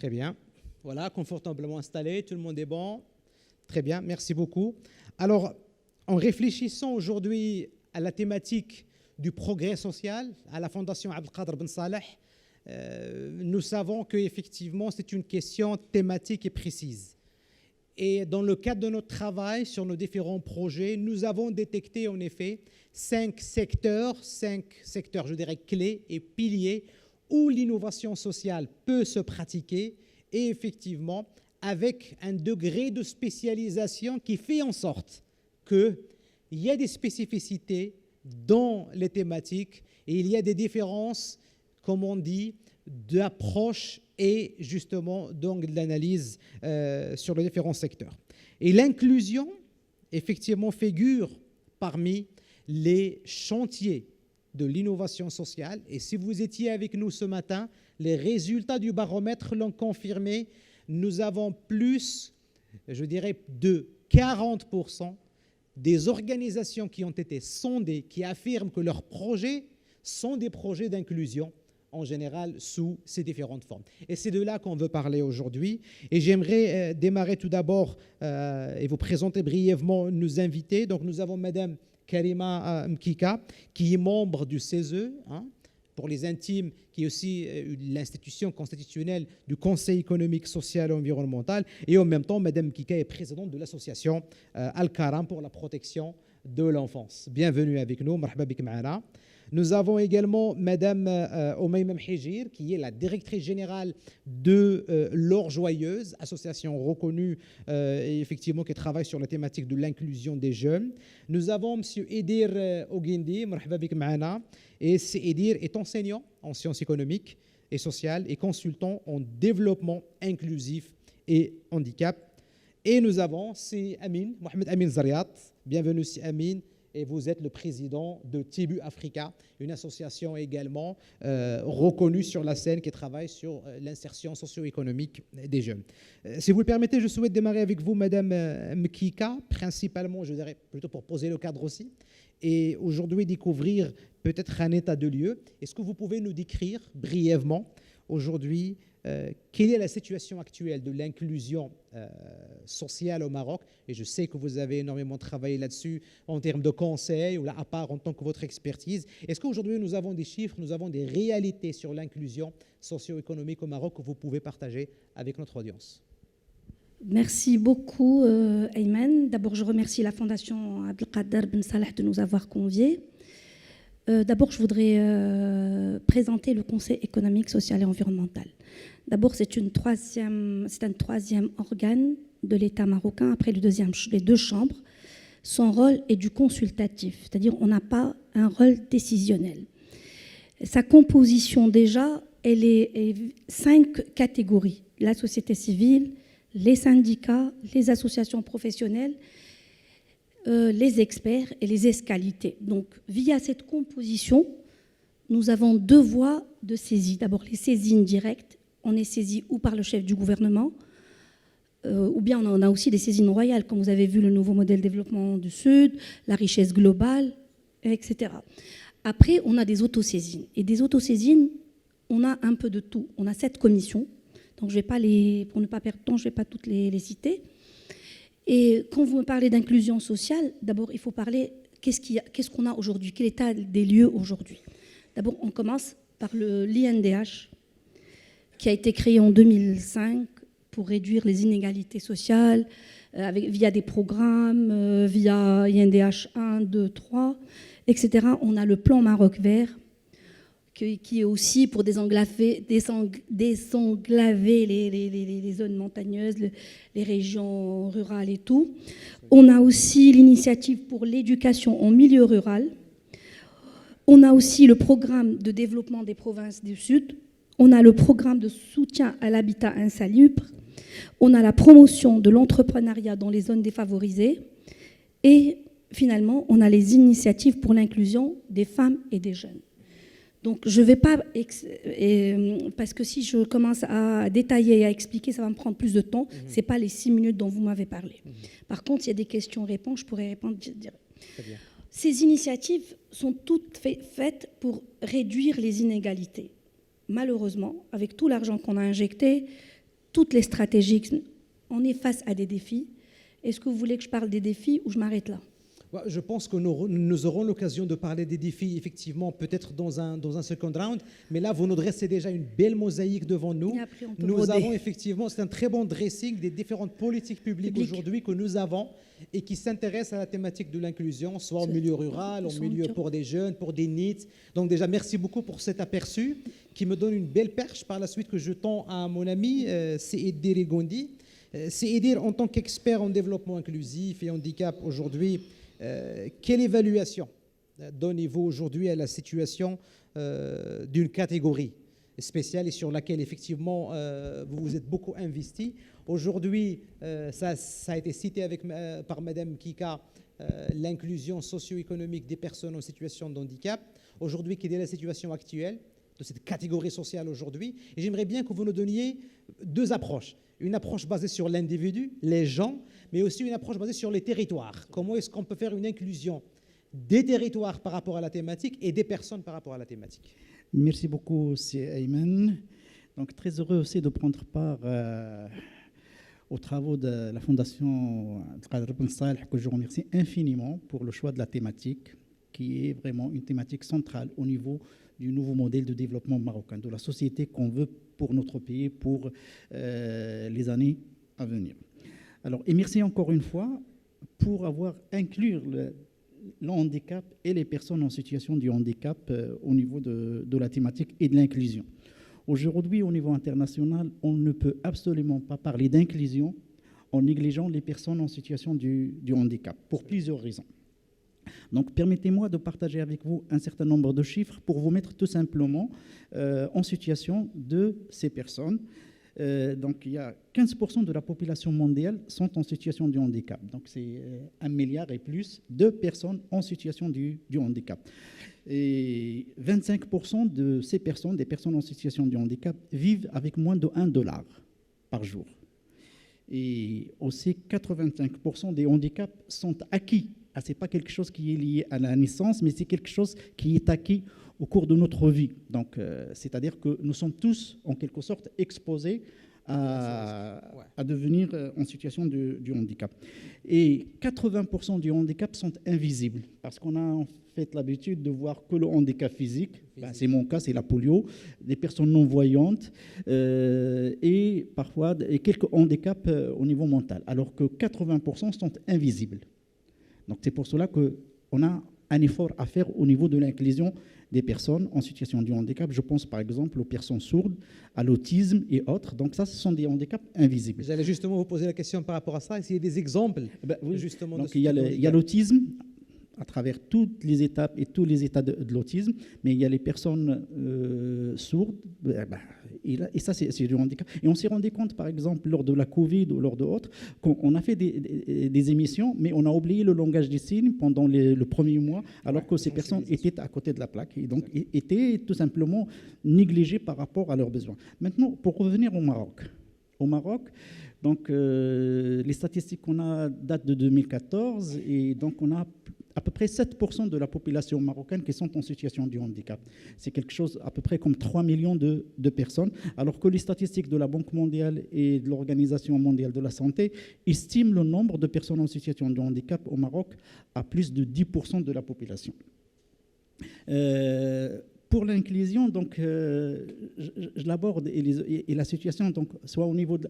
Très bien. Voilà, confortablement installé, tout le monde est bon. Très bien, merci beaucoup. Alors, en réfléchissant aujourd'hui à la thématique du progrès social, à la Fondation Abdelkader Ben Saleh, nous savons qu'effectivement, c'est une question thématique et précise. Et dans le cadre de notre travail sur nos différents projets, nous avons détecté en effet 5 secteurs, je dirais, clés et piliers où l'innovation sociale peut se pratiquer et effectivement avec un degré de spécialisation qui fait en sorte qu'il y a des spécificités dans les thématiques et il y a des différences, comme on dit, d'approche et justement donc de l'analyse sur les différents secteurs. Et l'inclusion, effectivement, figure parmi les chantiers de l'innovation sociale. Et si vous étiez avec nous ce matin, les résultats du baromètre l'ont confirmé. Nous avons plus, je dirais, de 40% des organisations qui ont été sondées, qui affirment que leurs projets sont des projets d'inclusion, en général sous ces différentes formes. Et c'est de là qu'on veut parler aujourd'hui. Et j'aimerais démarrer tout d'abord et vous présenter brièvement nos invités. Donc nous avons Madame Karima Mkika, qui est membre du CESE, pour les intimes, qui est aussi l'institution constitutionnelle du Conseil économique, social et environnemental. Et en même temps, Madame Mkika est présidente de l'association Al-Karam pour la protection de l'enfance. Bienvenue avec nous, marhaba bik ma'ana. Nous avons également Madame Oumaima Mhijir, qui est la directrice générale de l'Or Joyeuse, association reconnue et effectivement qui travaille sur la thématique de l'inclusion des jeunes. Nous avons Monsieur Edir Oguindi, marhaba bik ma'ana, et Edir est enseignant en sciences économiques et sociales et consultant en développement inclusif et handicap. Et nous avons Amin, Mohamed Amin Zariat. Bienvenue Amin. Et vous êtes le président de Tibu Africa, une association également reconnue sur la scène qui travaille sur l'insertion socio-économique des jeunes. Si vous le permettez, je souhaite démarrer avec vous, Madame Mkika, principalement, je dirais, plutôt pour poser le cadre aussi, et aujourd'hui découvrir peut-être un état de lieu. Est-ce que vous pouvez nous décrire brièvement aujourd'hui quelle est la situation actuelle de l'inclusion sociale au Maroc? Et je sais que vous avez énormément travaillé là-dessus en termes de conseils ou là, à part en tant que votre expertise. Est-ce qu'aujourd'hui nous avons des chiffres, nous avons des réalités sur l'inclusion socio-économique au Maroc que vous pouvez partager avec notre audience? Merci beaucoup, Ayman. D'abord, je remercie la Fondation Abdelkader Ben Saleh de nous avoir conviés. D'abord, je voudrais présenter le Conseil économique, social et environnemental. D'abord, c'est un troisième organe de l'État marocain, après les deux chambres. Son rôle est du consultatif, c'est-à-dire on n'a pas un rôle décisionnel. Sa composition déjà, elle est 5 catégories. La société civile, les syndicats, les associations professionnelles, les experts et les escalités. Donc, via cette composition, nous avons 2 voies de saisie. D'abord, les saisines directes. On est saisi ou par le chef du gouvernement, ou bien on a aussi des saisines royales, comme vous avez vu le nouveau modèle de développement du Sud, la richesse globale, etc. Après, on a des autosaisines. Et des autosaisines, on a un peu de tout. On a 7 commissions. Donc, pour ne pas perdre de temps, je ne vais pas toutes les citer. Et quand vous me parlez d'inclusion sociale, d'abord, il faut parler qu'est-ce qu'on a aujourd'hui, quel état des lieux aujourd'hui. D'abord, on commence par l'INDH, qui a été créé en 2005 pour réduire les inégalités sociales via des programmes, via INDH 1, 2, 3, etc. On a le plan Maroc vert, qui est aussi pour désenclaver les zones montagneuses, les régions rurales et tout. On a aussi l'initiative pour l'éducation en milieu rural. On a aussi le programme de développement des provinces du Sud. On a le programme de soutien à l'habitat insalubre. On a la promotion de l'entrepreneuriat dans les zones défavorisées. Et finalement, on a les initiatives pour l'inclusion des femmes et des jeunes. Donc, je ne vais pas, parce que si je commence à détailler et à expliquer, ça va me prendre plus de temps. Ce n'est pas les 6 minutes dont vous m'avez parlé. Par contre, s'il y a des questions-réponses, je pourrais répondre direct. Ces initiatives sont toutes faites pour réduire les inégalités. Malheureusement, avec tout l'argent qu'on a injecté, toutes les stratégies. On est face à des défis. Est-ce que vous voulez que je parle des défis ou je m'arrête là? Je pense que nous aurons l'occasion de parler des défis, effectivement, peut-être dans un second round. Mais là, vous nous dressez déjà une belle mosaïque devant nous. Après, on peut Nous broder. avons effectivement, c'est un très bon dressing des différentes politiques publiques aujourd'hui que nous avons et qui s'intéressent à la thématique de l'inclusion, soit au milieu rural, au milieu pour des jeunes, pour des NEET. Donc déjà, merci beaucoup pour cet aperçu qui me donne une belle perche par la suite que je tends à mon ami Seedir Rigondi. Seedir, en tant qu'expert en développement inclusif et handicap aujourd'hui, quelle évaluation donnez-vous aujourd'hui à la situation d'une catégorie spéciale et sur laquelle effectivement vous vous êtes beaucoup investi? Aujourd'hui, ça a été cité par Madame Kika, l'inclusion socio-économique des personnes en situation de handicap. Aujourd'hui, quelle est la situation actuelle de cette catégorie sociale aujourd'hui? Et j'aimerais bien que vous nous donniez deux approches. Une approche basée sur l'individu, les gens, mais aussi une approche basée sur les territoires. Comment est-ce qu'on peut faire une inclusion des territoires par rapport à la thématique et des personnes par rapport à la thématique? Merci beaucoup, c'est Ayman. Donc, très heureux aussi de prendre part aux travaux de la Fondation Abdelkader Ben Saleh, que je remercie infiniment pour le choix de la thématique, qui est vraiment une thématique centrale au niveau du nouveau modèle de développement marocain, de la société qu'on veut pour notre pays, pour les années à venir. Alors, et merci encore une fois pour avoir inclus le handicap et les personnes en situation de handicap au niveau de la thématique et de l'inclusion. Aujourd'hui, au niveau international, on ne peut absolument pas parler d'inclusion en négligeant les personnes en situation du handicap, pour plusieurs raisons. Donc, permettez-moi de partager avec vous un certain nombre de chiffres pour vous mettre tout simplement en situation de ces personnes. Donc, il y a 15% de la population mondiale sont en situation de handicap. Donc, c'est 1 milliard et plus de personnes en situation du handicap. Et 25% de ces personnes, des personnes en situation de handicap, vivent avec moins de $1 par jour. Et aussi, 85% des handicaps sont acquis. Ce n'est pas quelque chose qui est lié à la naissance, mais c'est quelque chose qui est acquis au cours de notre vie. Donc, c'est-à-dire que nous sommes tous, en quelque sorte, exposés à devenir en situation de handicap. Et 80% du handicap sont invisibles, parce qu'on a en fait l'habitude de voir que le handicap physique, c'est mon cas, c'est la polio, des personnes non-voyantes et parfois quelques handicaps au niveau mental, alors que 80% sont invisibles. Donc, c'est pour cela qu'on a un effort à faire au niveau de l'inclusion des personnes en situation de handicap. Je pense par exemple aux personnes sourdes, à l'autisme et autres. Donc ça, ce sont des handicaps invisibles. J'allais justement vous poser la question par rapport à ça. Est-ce qu'il y a des exemples oui. justement? Donc il y a l'autisme à travers toutes les étapes et tous les états de l'autisme, mais il y a les personnes sourdes, et ça c'est du handicap. Et on s'est rendu compte, par exemple, lors de la Covid ou lors d'autres, qu'on a fait des émissions, mais on a oublié le langage des signes pendant le premier mois, alors que ces personnes étaient à côté de la plaque, et donc étaient tout simplement négligées par rapport à leurs besoins. Maintenant, pour revenir au Maroc, donc les statistiques qu'on a datent de 2014, et donc on a à peu près 7% de la population marocaine qui sont en situation de handicap. C'est quelque chose à peu près comme 3 millions de personnes, alors que les statistiques de la Banque mondiale et de l'Organisation mondiale de la santé estiment le nombre de personnes en situation de handicap au Maroc à plus de 10% de la population. Pour l'inclusion, donc, je l'aborde et la situation, donc, soit au niveau de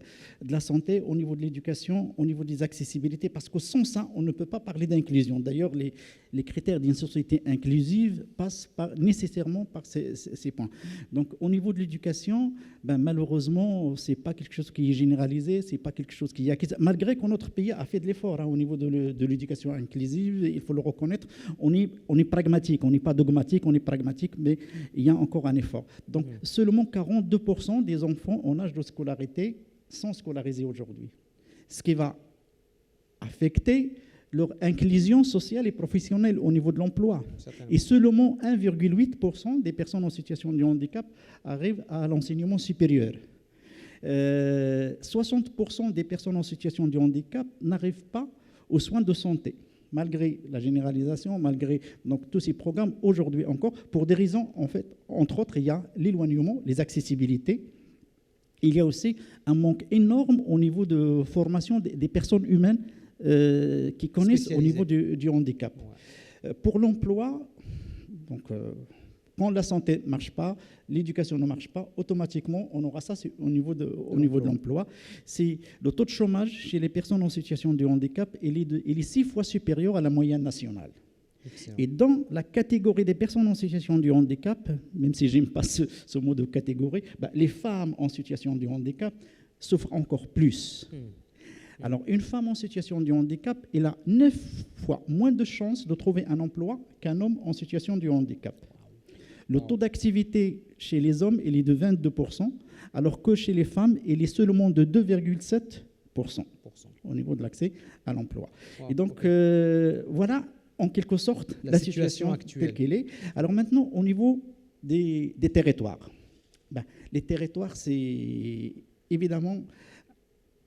la santé, au niveau de l'éducation, au niveau des accessibilités, parce que sans ça, on ne peut pas parler d'inclusion. D'ailleurs, les critères d'une société inclusive passent nécessairement par ces points. Donc, au niveau de l'éducation, malheureusement, ce n'est pas quelque chose qui est généralisé, ce n'est pas quelque chose qui est acquis. Malgré que notre pays a fait de l'effort au niveau de l'éducation inclusive, il faut le reconnaître, on est pragmatique, on n'est pas dogmatique, on est pragmatique, mais il y a encore un effort. Donc, seulement 42% des enfants en âge de scolarité sont scolarisés aujourd'hui, ce qui va affecter leur inclusion sociale et professionnelle au niveau de l'emploi. Et seulement 1,8% des personnes en situation de handicap arrivent à l'enseignement supérieur. 60% des personnes en situation de handicap n'arrivent pas aux soins de santé, malgré la généralisation, malgré donc, tous ces programmes, aujourd'hui encore, pour des raisons, en fait, entre autres, il y a l'éloignement, les accessibilités il y a aussi un manque énorme au niveau de formation des personnes humaines qui connaissent au niveau du handicap. Ouais. Pour l'emploi, donc, quand la santé ne marche pas, l'éducation ne marche pas, automatiquement, on aura ça au niveau de l'emploi. C'est le taux de chômage chez les personnes en situation de handicap, il est 6 fois supérieur à la moyenne nationale. Excellent. Et dans la catégorie des personnes en situation de handicap, même si je n'aime pas ce mot de catégorie, les femmes en situation de handicap souffrent encore plus. Alors, une femme en situation de handicap, elle a 9 fois moins de chances de trouver un emploi qu'un homme en situation de handicap. Le taux d'activité chez les hommes, il est de 22%, alors que chez les femmes, il est seulement de 2,7% au niveau de l'accès à l'emploi. Et donc, voilà, en quelque sorte, la situation actuelle telle qu'elle est. Alors maintenant, au niveau des territoires. Les territoires, c'est évidemment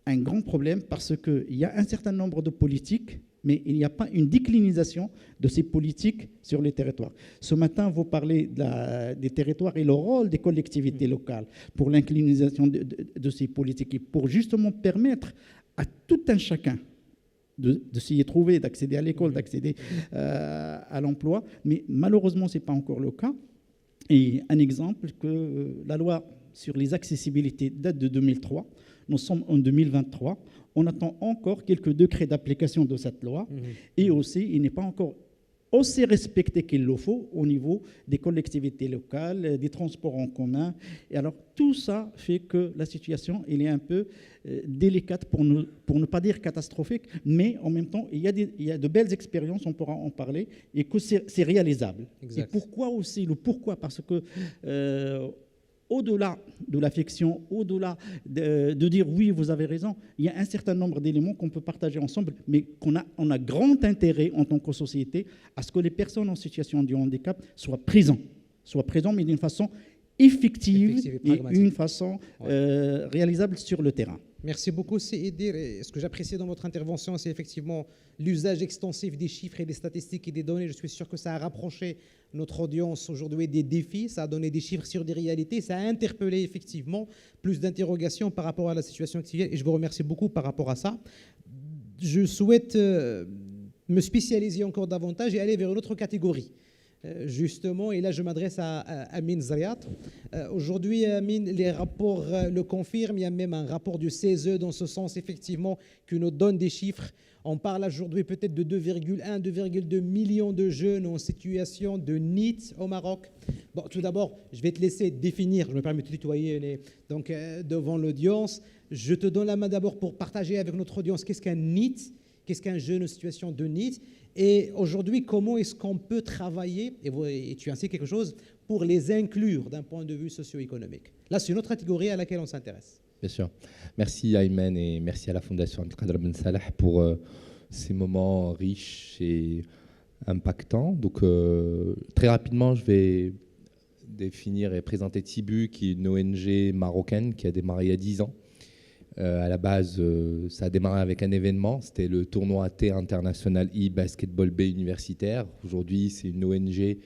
un grand problème parce qu'il y a un certain nombre de politiques, mais il n'y a pas une déclinisation de ces politiques sur les territoires. Ce matin, vous parlez des territoires et le rôle des collectivités locales pour l'inclinisation de ces politiques et pour justement permettre à tout un chacun de s'y trouver, d'accéder à l'école, d'accéder à l'emploi. Mais malheureusement, ce n'est pas encore le cas. Et un exemple, que la loi sur les accessibilités date de 2003. Nous sommes en 2023. On attend encore quelques décrets d'application de cette loi. Et aussi, il n'est pas encore aussi respecté qu'il le faut au niveau des collectivités locales, des transports en commun. Et alors, tout ça fait que la situation elle est un peu délicate, pour ne pas dire catastrophique, mais en même temps, il y a de belles expériences, on pourra en parler, et que c'est réalisable. Exact. Et pourquoi aussi? Le pourquoi? Parce que au-delà de l'affection, au-delà de dire oui, vous avez raison, il y a un certain nombre d'éléments qu'on peut partager ensemble, mais on a grand intérêt en tant que société à ce que les personnes en situation de handicap soient présentes, mais d'une façon effective et une façon réalisable sur le terrain. Merci beaucoup, Seydir. Ce que j'apprécie dans votre intervention, c'est effectivement l'usage extensif des chiffres et des statistiques et des données. Je suis sûr que ça a rapproché notre audience aujourd'hui des défis, ça a donné des chiffres sur des réalités, ça a interpellé effectivement plus d'interrogations par rapport à la situation actuelle et je vous remercie beaucoup par rapport à ça. Je souhaite me spécialiser encore davantage et aller vers une autre catégorie. Justement, et là je m'adresse à Amine Zariat. Aujourd'hui, Amine, les rapports le confirment, il y a même un rapport du CESE dans ce sens, effectivement, qui nous donne des chiffres. On parle aujourd'hui peut-être de 2,1, 2,2 millions de jeunes en situation de NEET au Maroc. Bon, tout d'abord, je vais te laisser définir, je me permets de tutoyer donc, devant l'audience. Je te donne la main d'abord pour partager avec notre audience qu'est-ce qu'un NEET, qu'est-ce qu'un jeune en situation de NEET. Et aujourd'hui, comment est-ce qu'on peut travailler, et tu as ainsi quelque chose, pour les inclure d'un point de vue socio-économique. Là, c'est une autre catégorie à laquelle on s'intéresse. Bien sûr. Merci Ayman et merci à la Fondation Abdelkader Ben Salah pour ces moments riches et impactants. Donc, très rapidement, je vais définir et présenter Tibu, qui est une ONG marocaine qui a démarré il y a 10 ans. À la base, ça a démarré avec un événement, c'était le tournoi T international e-basketball B universitaire. Aujourd'hui, c'est une ONG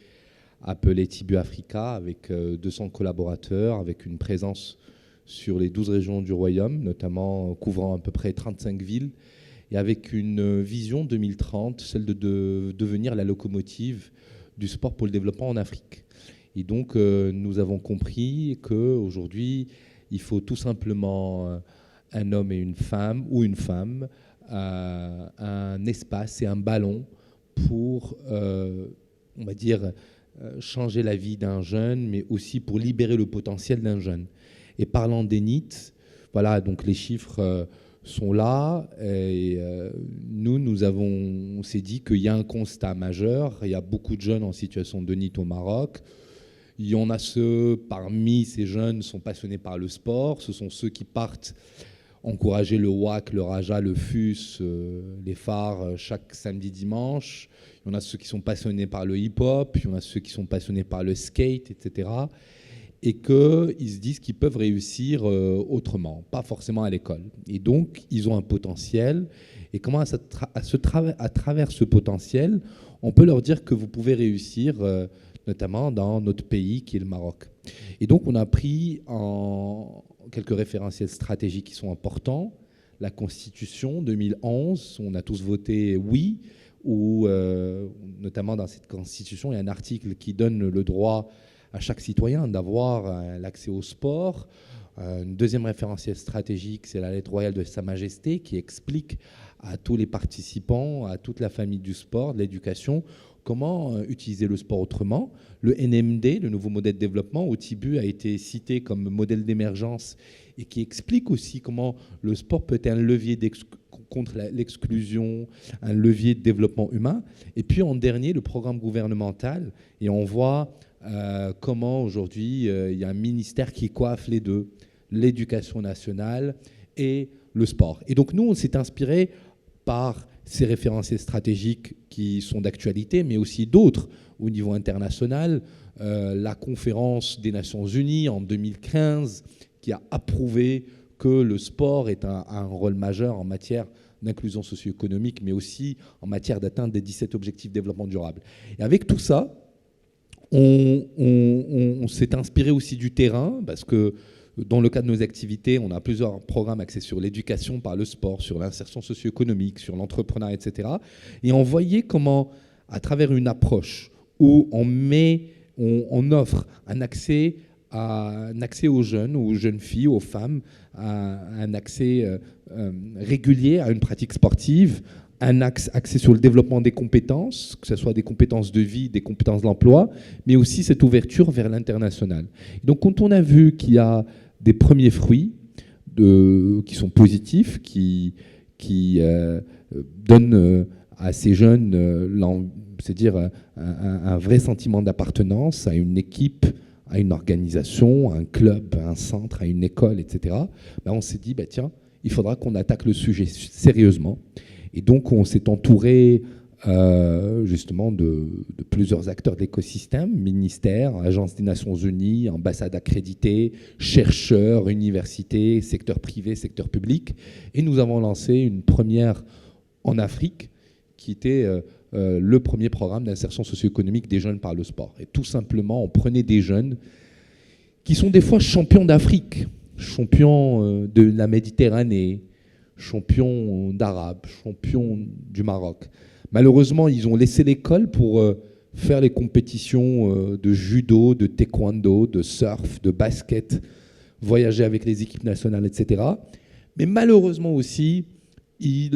appelée Tibu Africa avec 200 collaborateurs, avec une présence sur les 12 régions du royaume, notamment couvrant à peu près 35 villes, et avec une vision 2030, celle de devenir la locomotive du sport pour le développement en Afrique. Et donc, nous avons compris qu'aujourd'hui, il faut tout simplement un homme et une femme, ou une femme, un espace et un ballon pour, on va dire, changer la vie d'un jeune, mais aussi pour libérer le potentiel d'un jeune. Et parlant des NEET, voilà, donc les chiffres sont là. Et on s'est dit qu'il y a un constat majeur. Il y a beaucoup de jeunes en situation de NEET au Maroc. Il y en a ceux, parmi ces jeunes, sont passionnés par le sport. Ce sont ceux qui partent encourager le WAC, le Raja, le FUS, les phares chaque samedi, dimanche. Il y en a ceux qui sont passionnés par le hip-hop. Il y en a ceux qui sont passionnés par le skate, etc. Et qu'ils se disent qu'ils peuvent réussir autrement, pas forcément à l'école. Et donc, ils ont un potentiel. Et comment, à travers ce potentiel, on peut leur dire que vous pouvez réussir, notamment dans notre pays, qui est le Maroc. Et donc, on a pris quelques référentiels stratégiques qui sont importants. La Constitution 2011, on a tous voté oui, où notamment dans cette Constitution, il y a un article qui donne le droit à chaque citoyen d'avoir l'accès au sport. Une deuxième référentiel stratégique, c'est la lettre royale de Sa Majesté qui explique à tous les participants, à toute la famille du sport, de l'éducation, comment utiliser le sport autrement. Le NMD, le nouveau modèle de développement, au Tibu, a été cité comme modèle d'émergence et qui explique aussi comment le sport peut être un levier contre l'exclusion, un levier de développement humain. Et puis en dernier, le programme gouvernemental. Et on voit comment aujourd'hui il y a un ministère qui coiffe les deux, l'éducation nationale et le sport. Et donc nous, on s'est inspiré par ces référentiels stratégiques qui sont d'actualité, mais aussi d'autres au niveau international. La conférence des Nations Unies en 2015 qui a approuvé que le sport est un rôle majeur en matière d'inclusion socio-économique, mais aussi en matière d'atteinte des 17 objectifs de développement durable. Et avec tout ça, on s'est inspiré aussi du terrain, parce que dans le cadre de nos activités, on a plusieurs programmes axés sur l'éducation par le sport, sur l'insertion socio-économique, sur l'entrepreneuriat, etc. Et on voyait comment, à travers une approche où on offre un accès aux jeunes, aux jeunes filles, aux femmes, un accès régulier à une pratique sportive, un axe axé sur le développement des compétences, que ce soit des compétences de vie, des compétences d'emploi, mais aussi cette ouverture vers l'international. Donc quand on a vu qu'il y a des premiers fruits qui sont positifs, qui donnent à ces jeunes, c'est-à-dire un vrai sentiment d'appartenance à une équipe, à une organisation, à un club, à un centre, à une école, etc., on s'est dit, tiens, il faudra qu'on attaque le sujet sérieusement. Et donc, on s'est entouré justement de plusieurs acteurs de l'écosystème, ministères, agences des Nations Unies, ambassades accréditées, chercheurs, universités, secteur privé, secteur public. Et nous avons lancé une première en Afrique qui était le premier programme d'insertion socio-économique des jeunes par le sport. Et tout simplement, on prenait des jeunes qui sont des fois champions d'Afrique, champions de la Méditerranée, champions d'Arabe, champions du Maroc. Malheureusement, ils ont laissé l'école pour faire les compétitions de judo, de taekwondo, de surf, de basket, voyager avec les équipes nationales, etc. Mais malheureusement aussi, ils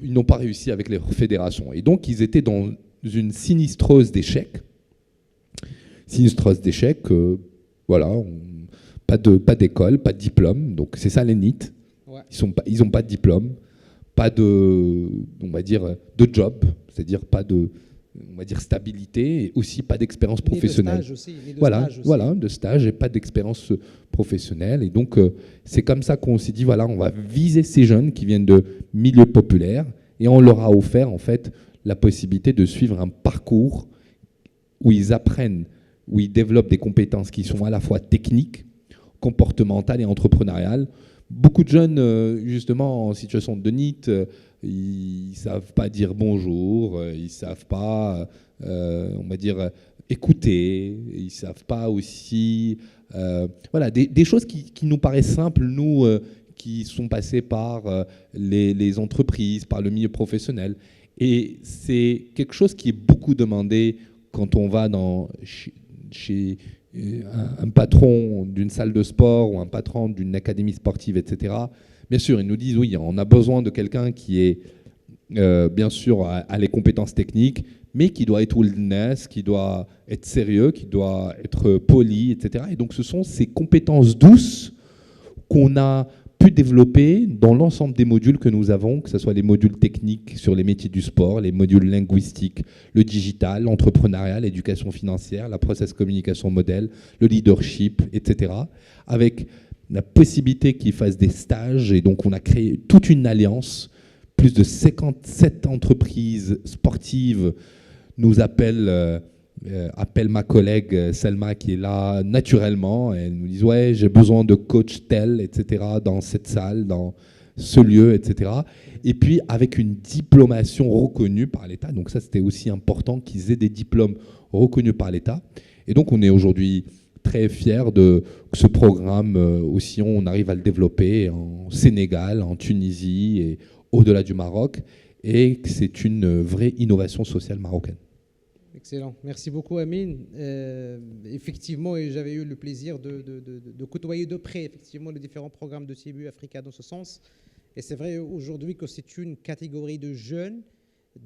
n'ont pas réussi avec les fédérations. Et donc, ils étaient dans une sinistrose d'échecs. Voilà, pas d'école, pas de diplôme. Donc, c'est ça les NEET. Ouais. Ils n'ont pas de diplôme, pas de, on va dire, de job, c'est-à-dire pas de, on va dire, stabilité, et aussi pas d'expérience professionnelle. De stage et pas d'expérience professionnelle. Et donc, c'est comme ça qu'on s'est dit, voilà, on va viser ces jeunes qui viennent de milieux populaires, et on leur a offert, en fait, la possibilité de suivre un parcours où ils apprennent, où ils développent des compétences qui sont à la fois techniques, comportementales et entrepreneuriales. Beaucoup de jeunes, justement, en situation de NEET, ils ne savent pas dire bonjour, ils ne savent pas, on va dire, écouter, ils ne savent pas aussi... voilà, des choses qui nous paraissent simples, nous, qui sont passés par les entreprises, par le milieu professionnel. Et c'est quelque chose qui est beaucoup demandé quand on va chez un patron d'une salle de sport ou un patron d'une académie sportive, etc. Bien sûr, ils nous disent, oui, on a besoin de quelqu'un qui est, bien sûr, a les compétences techniques, mais qui doit être oulness, qui doit être sérieux, qui doit être poli, etc. Et donc, ce sont ces compétences douces qu'on a pu développer dans l'ensemble des modules que nous avons, que ce soit les modules techniques sur les métiers du sport, les modules linguistiques, le digital, l'entrepreneuriat, l'éducation financière, la process communication modèle, le leadership, etc. Avec la possibilité qu'ils fassent des stages. Et donc, on a créé toute une alliance. Plus de 57 entreprises sportives nous appellent ma collègue Selma qui est là naturellement. Elle nous dit, ouais, j'ai besoin de coach tel, etc., dans cette salle, dans ce lieu, etc. Et puis, avec une diplomation reconnue par l'État. Donc ça, c'était aussi important qu'ils aient des diplômes reconnus par l'État. Et donc, on est aujourd'hui très fier que ce programme aussi, on arrive à le développer en Sénégal, en Tunisie et au-delà du Maroc, et que c'est une vraie innovation sociale marocaine. Excellent. Merci beaucoup, Amine. Effectivement, j'avais eu le plaisir de côtoyer de près effectivement les différents programmes de CIBU Africa dans ce sens. Et c'est vrai aujourd'hui que c'est une catégorie de jeunes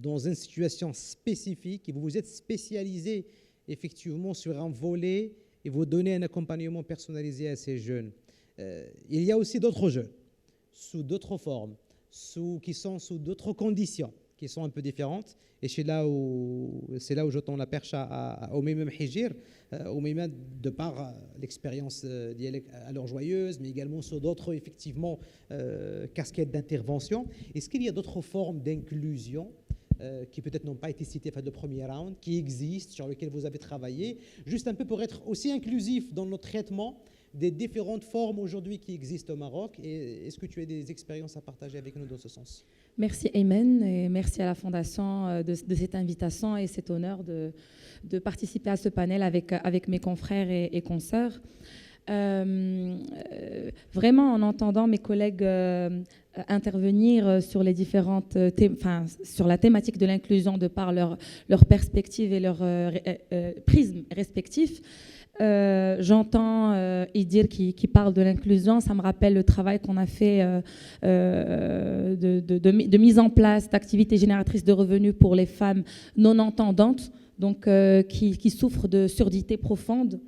dans une situation spécifique et vous vous êtes spécialisé effectivement sur un volet et vous donnez un accompagnement personnalisé à ces jeunes. Il y a aussi d'autres jeunes, sous d'autres formes, qui sont sous d'autres conditions, qui sont un peu différentes. Et c'est là où je tends la perche à Oumaima Mhijir, Oumaima, de par l'expérience alors joyeuse, mais également sur d'autres, effectivement, casquettes d'intervention. Est-ce qu'il y a d'autres formes d'inclusion qui peut-être n'ont pas été citées à le premier round, qui existent, sur lesquelles vous avez travaillé, juste un peu pour être aussi inclusif dans notre traitement des différentes formes aujourd'hui qui existent au Maroc. Et est-ce que tu as des expériences à partager avec nous dans ce sens? Merci Ayman et merci à la Fondation de cette invitation et cet honneur de participer à ce panel avec mes confrères et consoeurs. Vraiment, en entendant mes collègues intervenir sur les différentes sur la thématique de l'inclusion de par leur perspective et leur prisme respectif, j'entends Idir qui parle de l'inclusion. Ça me rappelle le travail qu'on a fait de mise en place d'activités génératrices de revenus pour les femmes non entendantes, donc qui souffrent de surdité profonde.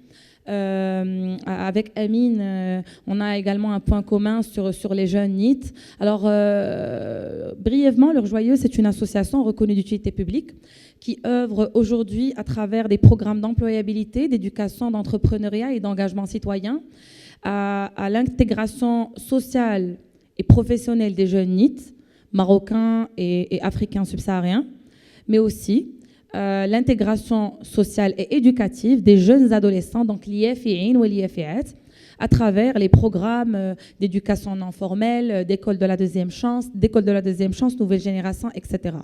Avec Amine, on a également un point commun sur les jeunes NEET. Alors, brièvement, L'Heure Joyeuse, c'est une association reconnue d'utilité publique qui œuvre aujourd'hui à travers des programmes d'employabilité, d'éducation, d'entrepreneuriat et d'engagement citoyen à l'intégration sociale et professionnelle des jeunes NEET, marocains et africains subsahariens, mais aussi l'intégration sociale et éducative des jeunes adolescents, donc l'IFIIN ou l'IFIAT, à travers les programmes d'éducation non formelle, d'école de la deuxième chance, nouvelle génération, etc.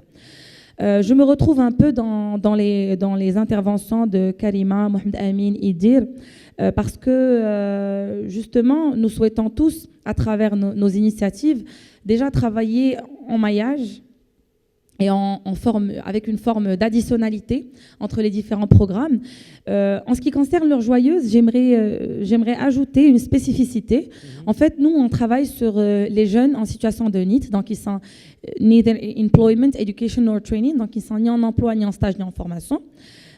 Je me retrouve un peu dans les interventions de Karima, Mohamed Amin, Idir, parce que justement, nous souhaitons tous, à travers nos initiatives, déjà travailler en maillage et avec une forme d'additionnalité entre les différents programmes. En ce qui concerne L'Heure Joyeuse, j'aimerais ajouter une spécificité. En fait, nous, on travaille sur les jeunes en situation de NEET, donc ils sont neither employment, education nor training, donc ils sont ni en emploi, ni en stage, ni en formation,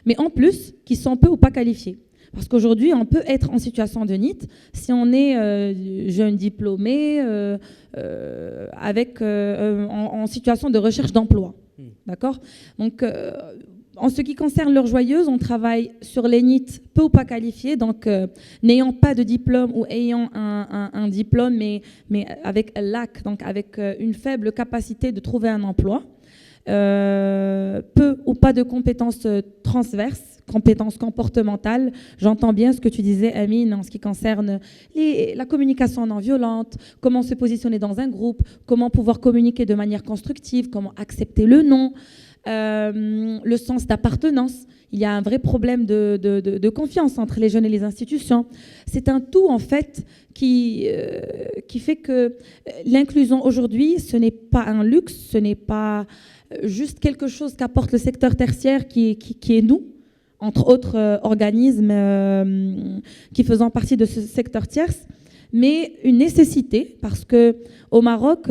mais en plus, qui sont peu ou pas qualifiés. Parce qu'aujourd'hui, on peut être en situation de NEET si on est jeune diplômé en situation de recherche d'emploi. D'accord ? Donc, en ce qui concerne L'Heure Joyeuse, on travaille sur les NEET peu ou pas qualifiés, donc n'ayant pas de diplôme ou ayant un diplôme, mais avec un lac, donc avec une faible capacité de trouver un emploi. Peu ou pas de compétences transverses, compétences comportementales. J'entends bien ce que tu disais, Amine, en ce qui concerne la communication non violente, comment se positionner dans un groupe, comment pouvoir communiquer de manière constructive, comment accepter le non, le sens d'appartenance. Il y a un vrai problème de confiance entre les jeunes et les institutions. C'est un tout, en fait, qui fait que l'inclusion aujourd'hui, ce n'est pas un luxe, ce n'est pas juste quelque chose qu'apporte le secteur tertiaire qui est nous, entre autres organismes qui faisant partie de ce secteur tierce, mais une nécessité, parce qu'au Maroc,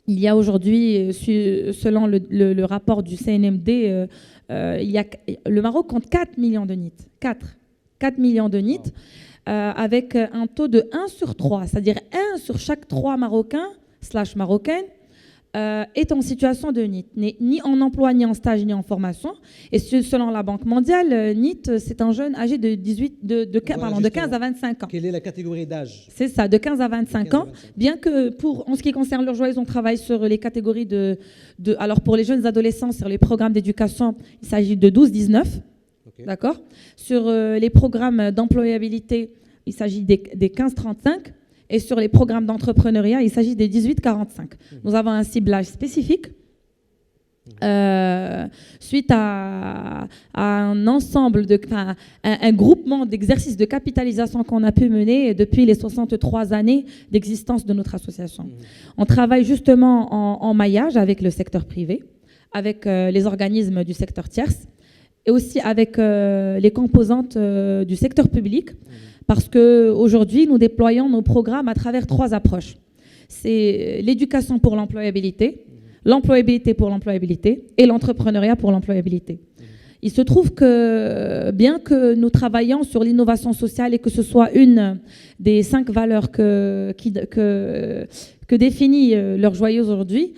il y a aujourd'hui, selon le rapport du CNMD, le Maroc compte 4 millions de NEET. 4 millions de NEET, avec un taux de 1 sur 3, c'est-à-dire 1 sur chaque 3 Marocains / Marocaines est en situation de NEET, ni en emploi, ni en stage, ni en formation. Et selon la Banque mondiale, NEET, c'est un jeune âgé de 15 à 25 ans. Quelle est la catégorie d'âge? C'est ça, de 15 à 25 ans. Bien que, en ce qui concerne L'Heure Joyeuse, on travaille sur les catégories alors pour les jeunes adolescents, sur les programmes d'éducation, il s'agit de 12-19. Okay. D'accord. Sur les programmes d'employabilité, il s'agit des 15-35. Et sur les programmes d'entrepreneuriat, il s'agit des 18-45. Nous avons un ciblage spécifique suite à un ensemble un groupement d'exercices de capitalisation qu'on a pu mener depuis les 63 années d'existence de notre association. On travaille justement en maillage avec le secteur privé, avec les organismes du secteur tierce et aussi avec les composantes du secteur public, parce qu'aujourd'hui, nous déployons nos programmes à travers 3 approches. C'est l'éducation pour l'employabilité pour l'employabilité et l'entrepreneuriat pour l'employabilité. Il se trouve que, bien que nous travaillions sur l'innovation sociale et que ce soit une des 5 valeurs que définit leur joyeux aujourd'hui,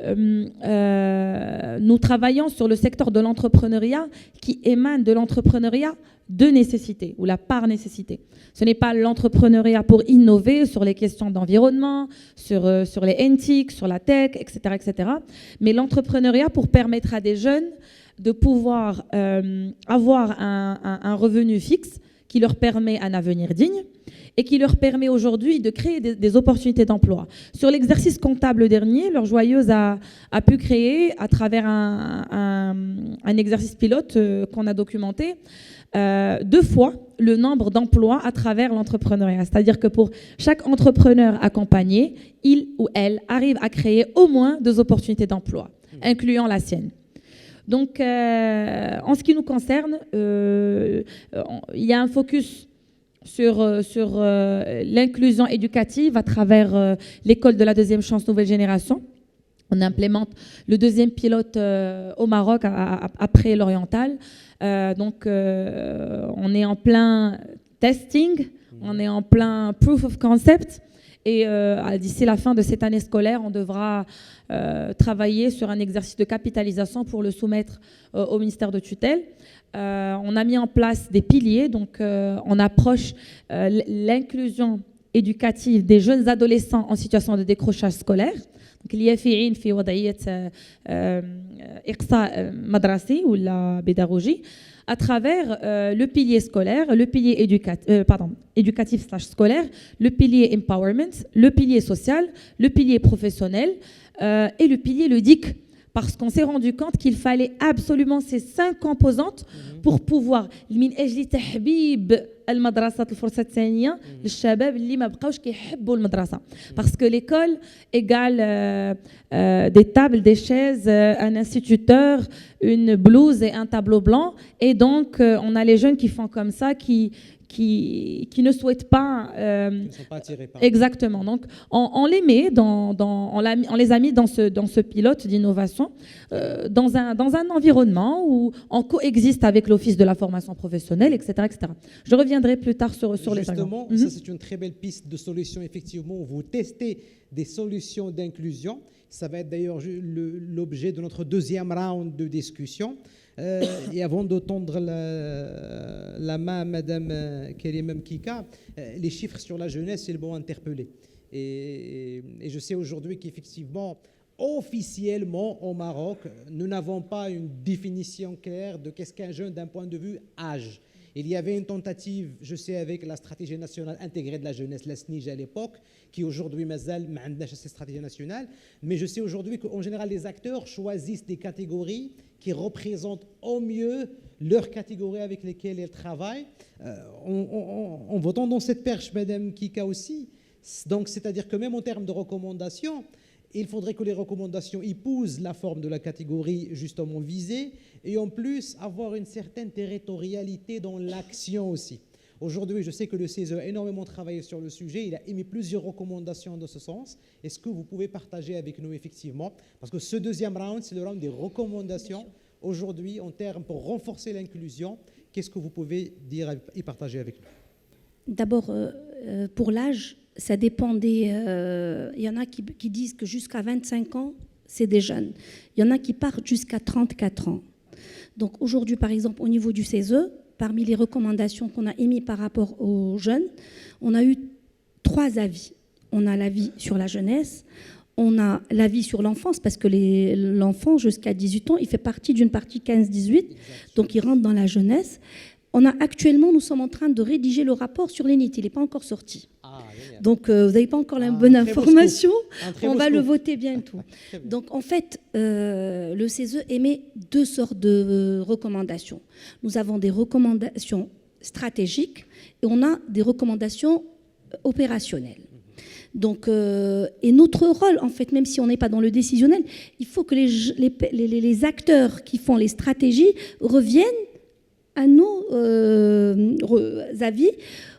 nous travaillons sur le secteur de l'entrepreneuriat qui émane de l'entrepreneuriat de nécessité ou la par nécessité. Ce n'est pas l'entrepreneuriat pour innover sur les questions d'environnement, sur les NTIC, sur la tech, etc., etc., mais l'entrepreneuriat pour permettre à des jeunes de pouvoir avoir un revenu fixe qui leur permet un avenir digne et qui leur permet aujourd'hui de créer des opportunités d'emploi. Sur l'exercice comptable dernier, leur joyeuse a pu créer, à travers un exercice pilote qu'on a documenté, 2 fois le nombre d'emplois à travers l'entrepreneuriat. C'est-à-dire que pour chaque entrepreneur accompagné, il ou elle arrive à créer au moins 2 opportunités d'emploi, incluant la sienne. Donc, en ce qui nous concerne, il y a un focus sur l'inclusion éducative à travers l'école de la deuxième chance nouvelle génération. On implémente le 2e pilote au Maroc après l'oriental. Donc, on est en plein testing, on est en plein proof of concept. Et d'ici la fin de cette année scolaire, on devra travailler sur un exercice de capitalisation pour le soumettre au ministère de tutelle. On a mis en place des piliers, donc on approche l'inclusion éducative des jeunes adolescents en situation de décrochage scolaire. اليافعين في وضعية إقصاء مدرسي ولا pédagogie à travers le pilier scolaire, le pilier éducatif/scolaire, le pilier empowerment, le pilier social, le pilier professionnel et le pilier ludique. Parce qu'on s'est rendu compte qu'il fallait absolument ces 5 composantes pour pouvoir من أجل تحبيب المدرسة الفرصة الثانية للشباب اللي ما بقاوش كيحبوا المدرسة. Parce que l'école égale des tables, des chaises, un instituteur, une blouse et un tableau blanc. Et donc, on a les jeunes qui font comme ça, qui ne souhaitent pas... Ils ne sont pas attirés par... Exactement. Donc, on les met, on les a mis dans ce pilote d'innovation, dans un environnement où on coexiste avec l'Office de la formation professionnelle, etc., etc. Je reviendrai plus tard sur les exemples. Justement, ça c'est une très belle piste de solution, effectivement, où vous testez des solutions d'inclusion. Ça va être d'ailleurs l'objet de notre 2e round de discussion. Et avant de tendre la main à Madame Karima Mkika, les chiffres sur la jeunesse, ils m'ont interpellé. Et je sais aujourd'hui qu'effectivement, officiellement au Maroc, nous n'avons pas une définition claire de qu'est-ce qu'un jeune d'un point de vue âge. Il y avait une tentative, je sais, avec la stratégie nationale intégrée de la jeunesse, la SNIJ à l'époque, qui aujourd'hui, mazal, ma عندناش cette stratégie nationale. Mais je sais aujourd'hui qu'en général, les acteurs choisissent des catégories qui représentent au mieux leurs catégories avec lesquelles ils travaillent. En votant dans cette perche, Madame Kika aussi. Donc, c'est-à-dire que même en termes de recommandations, il faudrait que les recommandations épousent la forme de la catégorie justement visée et en plus avoir une certaine territorialité dans l'action aussi. Aujourd'hui, je sais que le CESE a énormément travaillé sur le sujet, il a émis plusieurs recommandations dans ce sens. Est-ce que vous pouvez partager avec nous effectivement? Parce que ce 2e round, c'est le round des recommandations. Aujourd'hui, en termes pour renforcer l'inclusion, qu'est-ce que vous pouvez dire et partager avec nous? D'abord, pour l'âge, ça dépend des... Il y en a qui disent que jusqu'à 25 ans, c'est des jeunes. Il y en a qui partent jusqu'à 34 ans. Donc aujourd'hui, par exemple, au niveau du CESE, parmi les recommandations qu'on a émises par rapport aux jeunes, on a eu 3 avis. On a l'avis sur la jeunesse, on a l'avis sur l'enfance, parce que l'enfant, jusqu'à 18 ans, il fait partie d'une partie 15-18, donc il rentre dans la jeunesse. Actuellement, nous sommes en train de rédiger le rapport sur l'ENIT, il n'est pas encore sorti. Donc, vous n'avez pas encore la Ah, bonne très beau information. Un très On beau va le scoop. voter bientôt. Très bien. Donc, en fait, le CESE émet deux sortes de recommandations. Nous avons des recommandations stratégiques et on a des recommandations opérationnelles. Donc, et notre rôle, en fait, même si on n'est pas dans le décisionnel, il faut que les acteurs qui font les stratégies reviennent à nos avis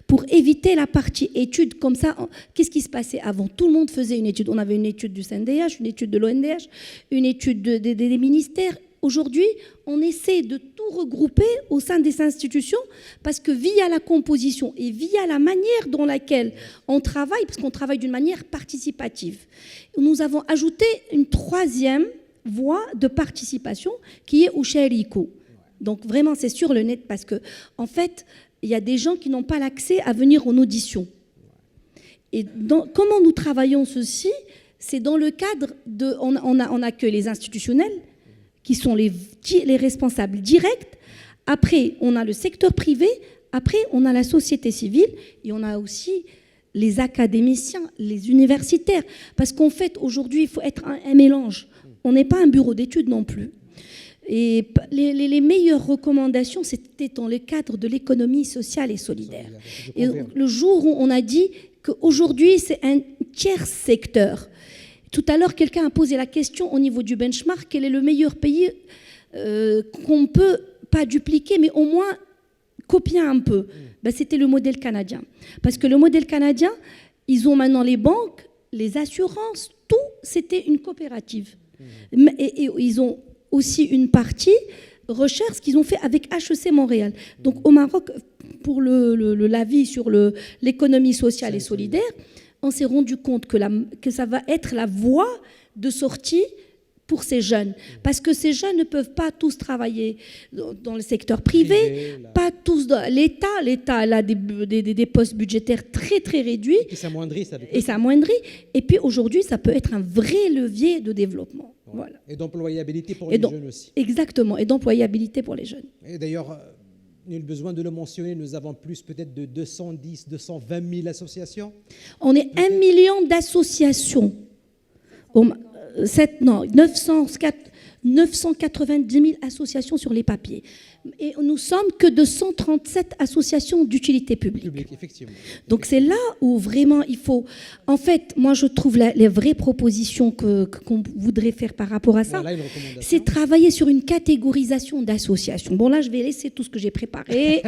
pour éviter la partie étude. Comme ça, qu'est-ce qui se passait avant? Tout le monde faisait une étude. On avait une étude du CNDH, une étude de l'ONDH, une étude des ministères. Aujourd'hui, on essaie de tout regrouper au sein des institutions parce que via la composition et via la manière dont laquelle on travaille, parce qu'on travaille d'une manière participative, nous avons ajouté une troisième voie de participation qui est Ushariko. Donc vraiment, c'est sur le net parce que, en fait, il y a des gens qui n'ont pas l'accès à venir en audition. Et comment nous travaillons ceci? C'est dans le cadre de... On accueille les institutionnels qui sont les responsables directs. Après, on a le secteur privé. Après, on a la société civile. Et on a aussi les académiciens, les universitaires. Parce qu'en fait, aujourd'hui, il faut être un mélange. On n'est pas un bureau d'études non plus. Et les meilleures recommandations, c'était dans le cadre de l'économie sociale et solidaire. Et le jour où on a dit qu'aujourd'hui, c'est un tiers secteur. Tout à l'heure, quelqu'un a posé la question au niveau du benchmark, quel est le meilleur pays qu'on ne peut pas dupliquer, mais au moins copier un peu. Ben, c'était le modèle canadien. Parce que le modèle canadien, ils ont maintenant les banques, les assurances, tout, c'était une coopérative. Et ils ont aussi une partie recherche qu'ils ont fait avec HEC Montréal. Donc au Maroc, pour l'avis sur l'économie sociale et solidaire, on s'est rendu compte que ça va être la voie de sortie pour ces jeunes. Parce que ces jeunes ne peuvent pas tous travailler dans le secteur privé, pas tous dans l'État. L'État a des postes budgétaires très, très réduits. Et ça amoindrit. Et ça amoindrit. Et puis aujourd'hui, ça peut être un vrai levier de développement. Voilà. Et d'employabilité pour les jeunes aussi. Exactement, et d'employabilité pour les jeunes. Et d'ailleurs, nul besoin de le mentionner, nous avons plus peut-être de 210, 220 000 associations. On est 1 million d'associations. 990 000 associations sur les papiers. Et nous sommes que de 137 associations d'utilité publique. Effectivement. Donc c'est là où vraiment il faut... En fait, moi je trouve les vraies propositions qu'on voudrait faire par rapport à ça, Voilà c'est travailler sur une catégorisation d'associations. Bon là, je vais laisser tout ce que j'ai préparé,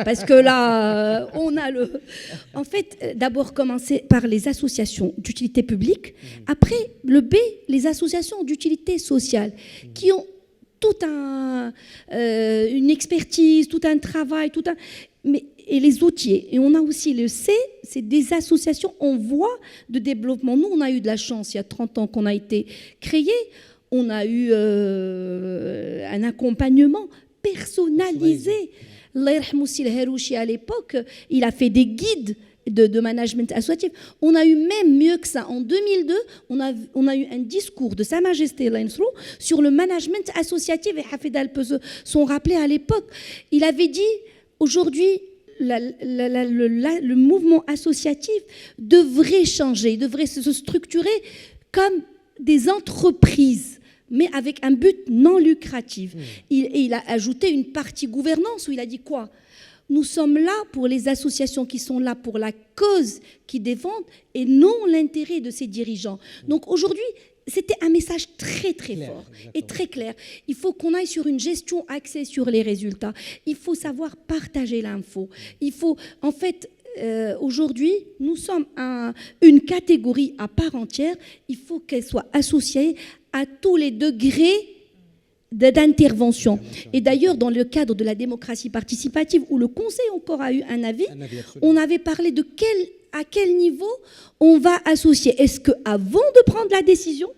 parce que là, on a le... En fait, d'abord commencer par les associations d'utilité publique, après le B, les associations d'utilité sociale, qui ont toute une expertise, tout un travail, et les outils. Et on a aussi le C, c'est des associations en voie de développement. Nous, on a eu de la chance, il y a 30 ans qu'on a été créé, on a eu un accompagnement personnalisé. Allah yarhamou Sil Harouchi à l'époque, il a fait des guides de management associatif. On a eu même mieux que ça. En 2002, on a eu un discours de Sa Majesté Lansrou sur le management associatif, et Hafid Al-Peuse sont rappelés à l'époque. Il avait dit, aujourd'hui, le mouvement associatif devrait changer, devrait se structurer comme des entreprises, mais avec un but non lucratif. Il a ajouté une partie gouvernance où il a dit quoi ? Nous sommes là pour les associations qui sont là pour la cause qu'ils défendent et non l'intérêt de ces dirigeants. Donc aujourd'hui, c'était un message très très fort et très clair. Il faut qu'on aille sur une gestion axée sur les résultats. Il faut savoir partager l'info. Il faut, en fait, aujourd'hui, nous sommes une catégorie à part entière. Il faut qu'elle soit associée à tous les degrés d'intervention. Et d'ailleurs, dans le cadre de la démocratie participative, où le Conseil encore a eu un avis on avait parlé de à quel niveau on va associer. Est-ce qu'avant de prendre la décision ?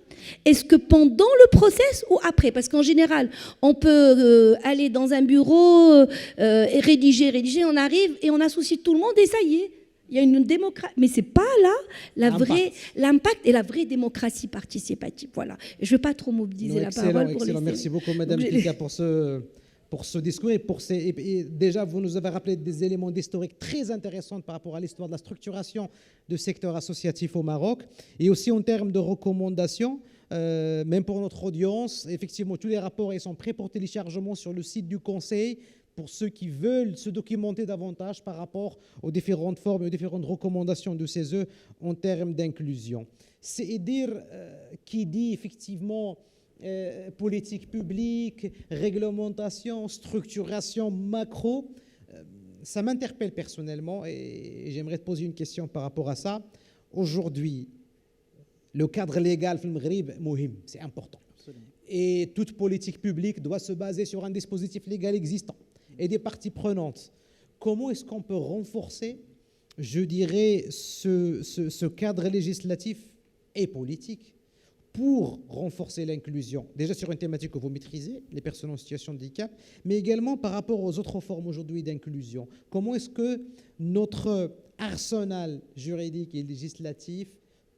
Est-ce que pendant le process ou après ? Parce qu'en général, on peut aller dans un bureau, et rédiger, on arrive et on associe tout le monde et ça y est. Il y a une démocratie, mais c'est pas là l'impact et la vraie démocratie participative. Voilà. Je ne veux pas trop mobiliser la parole pour excellent. Merci beaucoup, Madame Kika, pour pour ce discours et déjà vous nous avez rappelé des éléments d'historique très intéressants par rapport à l'histoire de la structuration du secteur associatif au Maroc et aussi en termes de recommandations, même pour notre audience. Effectivement, tous les rapports ils sont prêts pour téléchargement sur le site du Conseil pour ceux qui veulent se documenter davantage par rapport aux différentes formes et aux différentes recommandations du CESE en termes d'inclusion. C'est dire qui dit effectivement politique publique, réglementation, structuration macro, ça m'interpelle personnellement et j'aimerais te poser une question par rapport à ça. Aujourd'hui, le cadre légal في المغرب مهم, c'est important. Absolument. Et toute politique publique doit se baser sur un dispositif légal existant et des parties prenantes. Comment est-ce qu'on peut renforcer, je dirais, ce cadre législatif et politique pour renforcer l'inclusion, déjà sur une thématique que vous maîtrisez, les personnes en situation de handicap, mais également par rapport aux autres formes aujourd'hui d'inclusion. Comment est-ce que notre arsenal juridique et législatif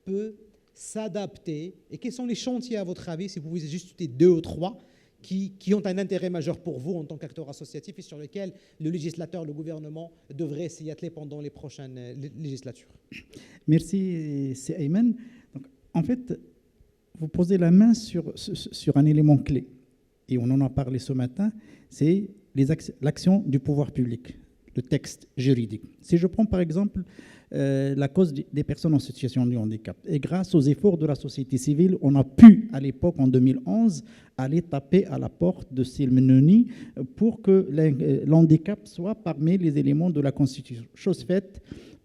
peut s'adapter et quels sont les chantiers à votre avis, si vous pouvez juste citer 2 ou 3, qui ont un intérêt majeur pour vous en tant qu'acteur associatif et sur lesquels le législateur, le gouvernement devrait s'y atteler pendant les prochaines législatures. Merci, c'est Ayman. Donc, en fait, vous posez la main sur un élément clé, et on en a parlé ce matin, c'est l'action du pouvoir public, le texte juridique. Si je prends par exemple la cause des personnes en situation de handicap, et grâce aux efforts de la société civile, on a pu, à l'époque, en 2011, aller taper à la porte de Silmenoni pour que l'handicap soit parmi les éléments de la Constitution. Chose faite,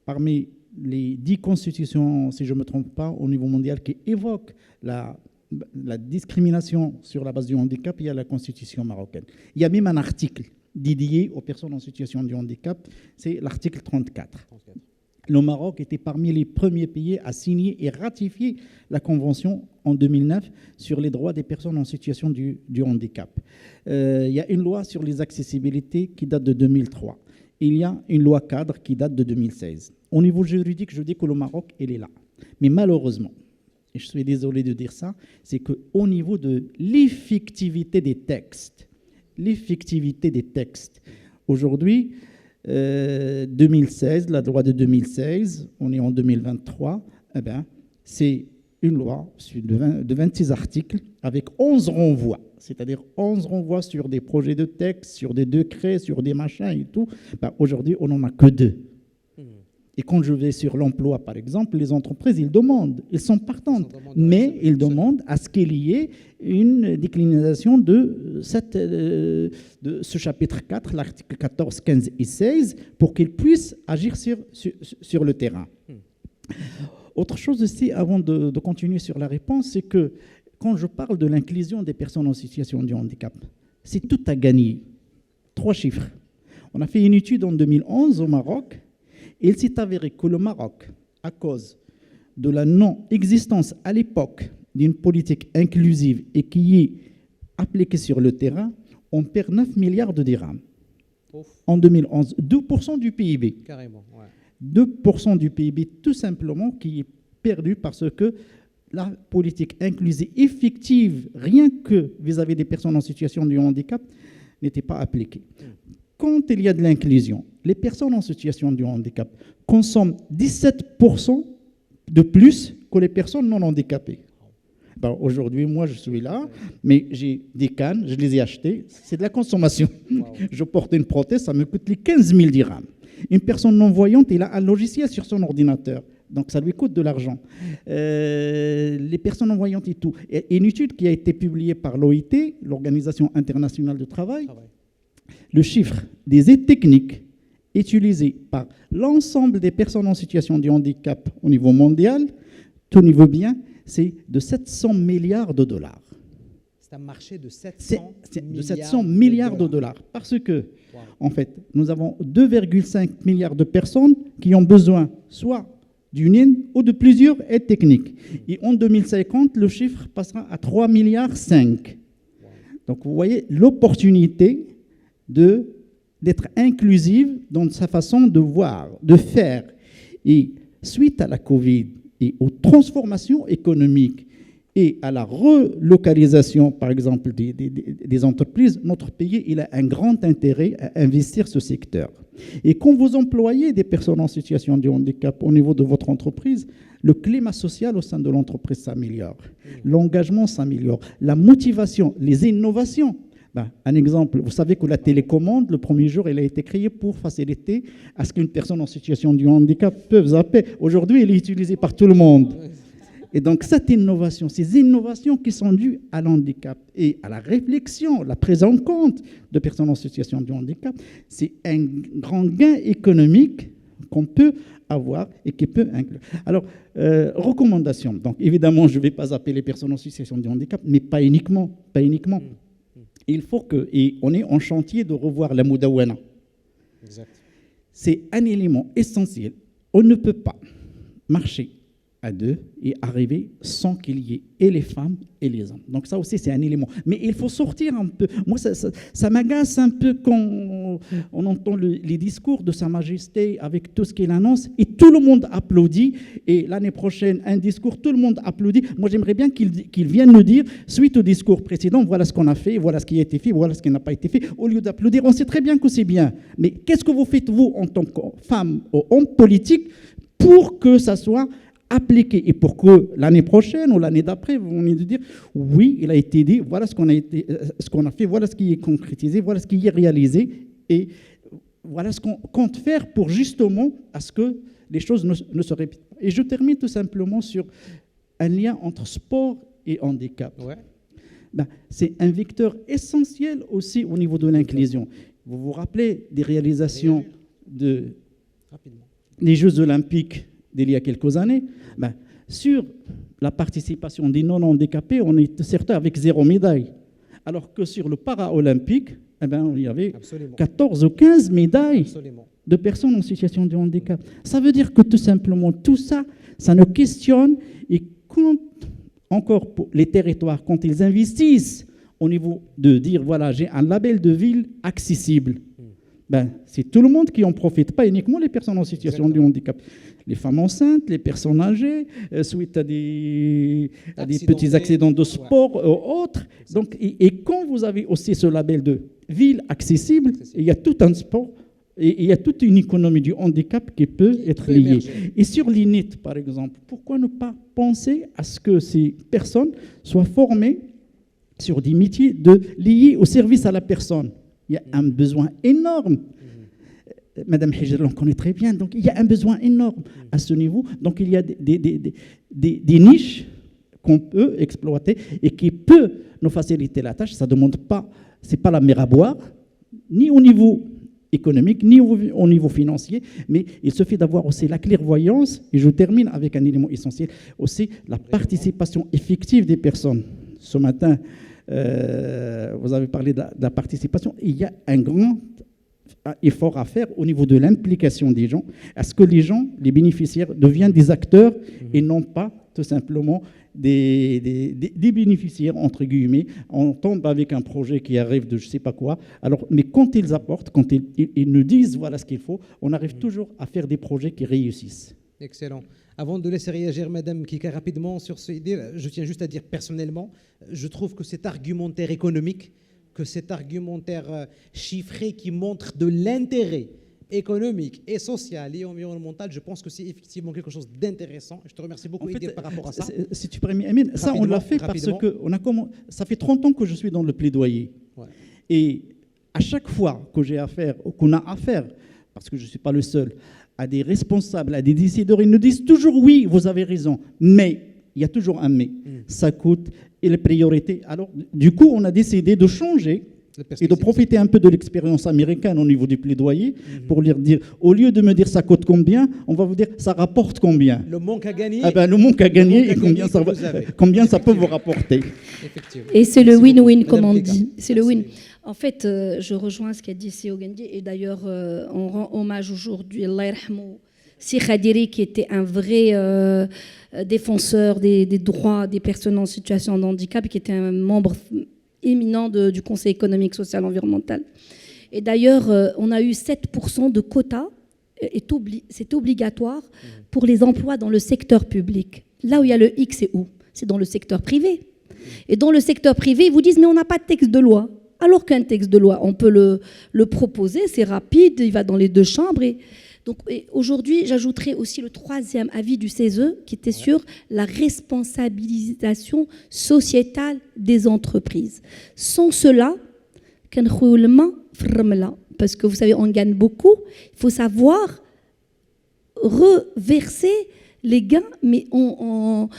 parmi les 10 constitutions, si je ne me trompe pas, au niveau mondial, qui évoquent la discrimination sur la base du handicap, il y a la Constitution marocaine. Il y a même un article dédié aux personnes en situation de handicap, c'est l'article 34. Le Maroc était parmi les premiers pays à signer et ratifier la Convention en 2009 sur les droits des personnes en situation du handicap. Il y a une loi sur les accessibilités qui date de 2003. Il y a une loi cadre qui date de 2016. Au niveau juridique, je dis que le Maroc, il est là. Mais malheureusement, et je suis désolé de dire ça, c'est qu'au niveau de l'effectivité des textes, aujourd'hui, 2016, la loi de 2016, on est en 2023, eh ben, c'est une loi de 26 articles avec 11 renvois, c'est-à-dire 11 renvois sur des projets de texte, sur des décrets, sur des machins et tout. Ben, aujourd'hui, on n'en a que 2. Et quand je vais sur l'emploi, par exemple, les entreprises, ils demandent, ils sont partantes, mais ils demandent à ce qu'il y ait une déclinaison de ce chapitre 4, l'article 14, 15 et 16, pour qu'ils puissent agir sur le terrain. Autre chose aussi, avant de continuer sur la réponse, c'est que quand je parle de l'inclusion des personnes en situation de handicap, c'est tout à gagner. 3 chiffres. On a fait une étude en 2011 au Maroc. Il s'est avéré que le Maroc, à cause de la non-existence à l'époque d'une politique inclusive et qui est appliquée sur le terrain, on perd 9 milliards de dirhams. En 2011, 2% du PIB. Carrément, ouais. 2% du PIB, tout simplement, qui est perdu parce que la politique inclusive effective, rien que vis-à-vis des personnes en situation de handicap, n'était pas appliquée. Quand il y a de l'inclusion, les personnes en situation de handicap consomment 17% de plus que les personnes non handicapées. Ben aujourd'hui, moi, je suis là, mais j'ai des cannes, je les ai achetées, c'est de la consommation. Wow. Je porte une prothèse, ça me coûte les 15 000 dirhams. Une personne non-voyante, il a un logiciel sur son ordinateur, donc ça lui coûte de l'argent. Les personnes non-voyantes et tout. Et une étude qui a été publiée par l'OIT, l'Organisation internationale du travail, le chiffre des aides techniques utilisées par l'ensemble des personnes en situation de handicap au niveau mondial, tout niveau bien, c'est de 700 milliards de dollars. C'est un marché de 700 milliards de dollars. Parce que, en fait, nous avons 2,5 milliards de personnes qui ont besoin soit d'une ou de plusieurs aides techniques. Et en 2050, le chiffre passera à 3,5 milliards. Donc, vous voyez l'opportunité d'être inclusive dans sa façon de voir, de faire. Et suite à la Covid et aux transformations économiques et à la relocalisation, par exemple, des entreprises, notre pays il a un grand intérêt à investir ce secteur. Et quand vous employez des personnes en situation de handicap au niveau de votre entreprise, le climat social au sein de l'entreprise s'améliore, l'engagement s'améliore, la motivation, les innovations. Un exemple, vous savez que la télécommande, le premier jour, elle a été créée pour faciliter à ce qu'une personne en situation de handicap puisse zapper. Aujourd'hui, elle est utilisée par tout le monde. Et donc, cette innovation, ces innovations qui sont dues à l'handicap et à la réflexion, la prise en compte de personnes en situation de handicap, c'est un grand gain économique qu'on peut avoir et qui peut inclure. Alors, recommandations. Donc, évidemment, je ne vais pas appeler les personnes en situation de handicap, mais pas uniquement. Il faut que, et on est en chantier de revoir la Moudawana. Exact. C'est un élément essentiel. On ne peut pas marcher à deux et arriver sans qu'il y ait et les femmes et les hommes. Donc ça aussi, c'est un élément. Mais il faut sortir un peu. Moi, ça m'agace un peu quand on entend les discours de Sa Majesté avec tout ce qu'il annonce et tout le monde applaudit. Et l'année prochaine, un discours, tout le monde applaudit. Moi, j'aimerais bien qu'il vienne nous dire, suite au discours précédent, voilà ce qu'on a fait, voilà ce qui a été fait, voilà ce qui n'a pas été fait. Au lieu d'applaudir, on sait très bien que c'est bien. Mais qu'est-ce que vous faites, vous, en tant que femme ou homme politique, pour que ça soit appliqué et pour que l'année prochaine ou l'année d'après, vous venez de dire oui, il a été dit, voilà ce qu'on a fait, voilà ce qui est concrétisé, voilà ce qui est réalisé et voilà ce qu'on compte faire pour justement à ce que les choses ne se répètent pas. Et je termine tout simplement sur un lien entre sport et handicap. Ouais. C'est un vecteur essentiel aussi au niveau de l'inclusion. Vous vous rappelez des réalisations des Jeux olympiques d'il y a quelques années, sur la participation des non-handicapés, on est certain avec 0 médaille. Alors que sur le para-olympique, il y avait 14 ou 15 médailles de personnes en situation de handicap. Ça veut dire que tout simplement, tout ça, ça nous questionne. Et quand, encore pour les territoires, quand ils investissent au niveau de dire, voilà, j'ai un label de ville accessible, c'est tout le monde qui en profite, pas uniquement les personnes en situation de handicap. Les femmes enceintes, les personnes âgées, suite à des petits accidents de sport ou autres. Donc, et quand vous avez aussi ce label de ville accessible, il y a tout un sport et il y a toute une économie du handicap qui peut être liée. Et sur l'INIT, par exemple, pourquoi ne pas penser à ce que ces personnes soient formées sur des métiers liés au service à la personne? Il y a un besoin énorme. Madame Hijr l'en connaît très bien. Donc, il y a un besoin énorme à ce niveau. Donc, il y a des niches qu'on peut exploiter et qui peuvent nous faciliter la tâche. Ça ne demande pas, ce n'est pas la mer à boire, ni au niveau économique, ni au niveau financier, mais il suffit d'avoir aussi la clairvoyance. Et je termine avec un élément essentiel, aussi la participation effective des personnes. Ce matin, vous avez parlé de la participation. Il y a un grand effort à faire au niveau de l'implication des gens, à ce que les gens, les bénéficiaires, deviennent des acteurs et non pas tout simplement des bénéficiaires, entre guillemets. On tombe avec un projet qui arrive de je ne sais pas quoi. Alors, mais quand ils apportent, quand ils nous disent voilà ce qu'il faut, on arrive toujours à faire des projets qui réussissent. Excellent. Avant de laisser réagir Madame Kika rapidement sur ce idée, je tiens juste à dire personnellement, je trouve que cet argumentaire économique, que cet argumentaire chiffré qui montre de l'intérêt économique et social et environnemental, je pense que c'est effectivement quelque chose d'intéressant. Je te remercie beaucoup, Idir, par rapport à ça. Si tu permets, Amine, ça on l'a fait parce que ça fait 30 ans que je suis dans le plaidoyer. Ouais. Et à chaque fois que j'ai affaire, ou qu'on a affaire, parce que je ne suis pas le seul, à des responsables, à des décideurs, ils nous disent toujours oui, vous avez raison, mais il y a toujours un mais. Ça coûte et les priorités. Alors, du coup, on a décidé de changer et de profiter un peu de l'expérience américaine au niveau du plaidoyer pour leur dire, au lieu de me dire ça coûte combien, on va vous dire ça rapporte combien. Le manque à gagner. Le manque à gagner et combien ça peut vous rapporter. Et c'est le win-win, comme on dit. C'est le win. En fait, je rejoins ce qu'a dit Sio Gandhi et d'ailleurs, on rend hommage aujourd'hui, Allah yarhamou, Si Khadiri, qui était un vrai défenseur des droits des personnes en situation de handicap, qui était un membre éminent du Conseil économique, social, environnemental. Et d'ailleurs, on a eu 7% de quotas, c'est obligatoire pour les emplois dans le secteur public. Là où il y a le X, c'est où ? c'est dans le secteur privé. Et dans le secteur privé, ils vous disent, mais on n'a pas de texte de loi. Alors qu'un texte de loi, on peut le proposer, c'est rapide, il va dans les deux chambres. Donc aujourd'hui, j'ajouterai aussi le 3e avis du CESE qui était sur la responsabilisation sociétale des entreprises. Sans cela, parce que vous savez, on gagne beaucoup, il faut savoir reverser les gains, mais en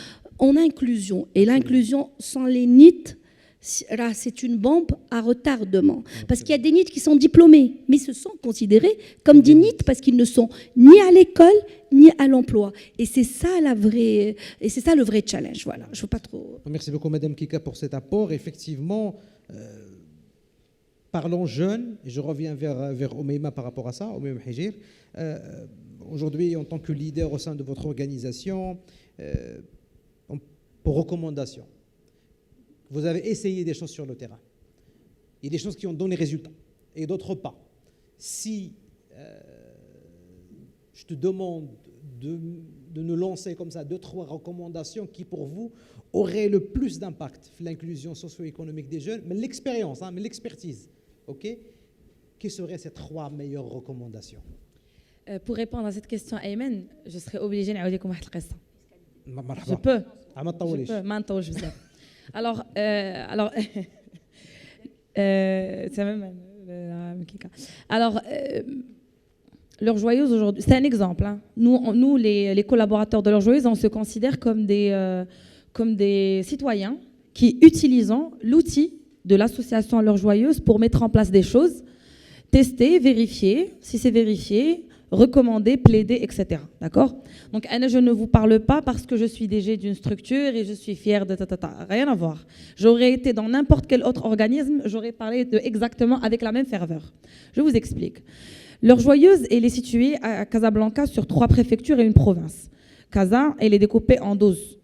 inclusion. Et l'inclusion sans les NEET, c'est une bombe à retardement. Parce qu'il y a des NEET qui sont diplômés, mais se sont considérés comme des NEET parce qu'ils ne sont ni à l'école, ni à l'emploi. Et c'est ça le vrai challenge. Voilà, je ne veux pas trop... Merci beaucoup, Madame Kika, pour cet apport. Effectivement, parlons jeunes, et je reviens vers Oumaima par rapport à ça, Oumaima Hijir. Aujourd'hui, en tant que leader au sein de votre organisation, pour recommandation, vous avez essayé des choses sur le terrain. Il y a des choses qui ont donné résultat et d'autres pas. Si je te demande de nous lancer comme ça 2-3 recommandations qui pour vous auraient le plus d'impact sur l'inclusion socio-économique des jeunes, mais l'expérience, mais l'expertise, ok? Quelles seraient ces 3 meilleures recommandations? Pour répondre à cette question, Ayman, je serais obligée de vous dire Je peux. Alors, c'est même alors, L'Heure Joyeuse aujourd'hui, c'est un exemple. Hein. Nous les collaborateurs de L'Heure Joyeuse, on se considère comme des citoyens qui utilisent l'outil de l'association L'Heure Joyeuse pour mettre en place des choses, tester, vérifier, si c'est vérifié, recommander, plaider, etc. D'accord? Donc, Anna, je ne vous parle pas parce que je suis DG d'une structure et je suis fière de rien à voir. J'aurais été dans n'importe quel autre organisme, j'aurais parlé exactement avec la même ferveur. Je vous explique. L'Heure Joyeuse, elle est située à Casablanca sur 3 préfectures et une province. Casa, elle est découpée en 12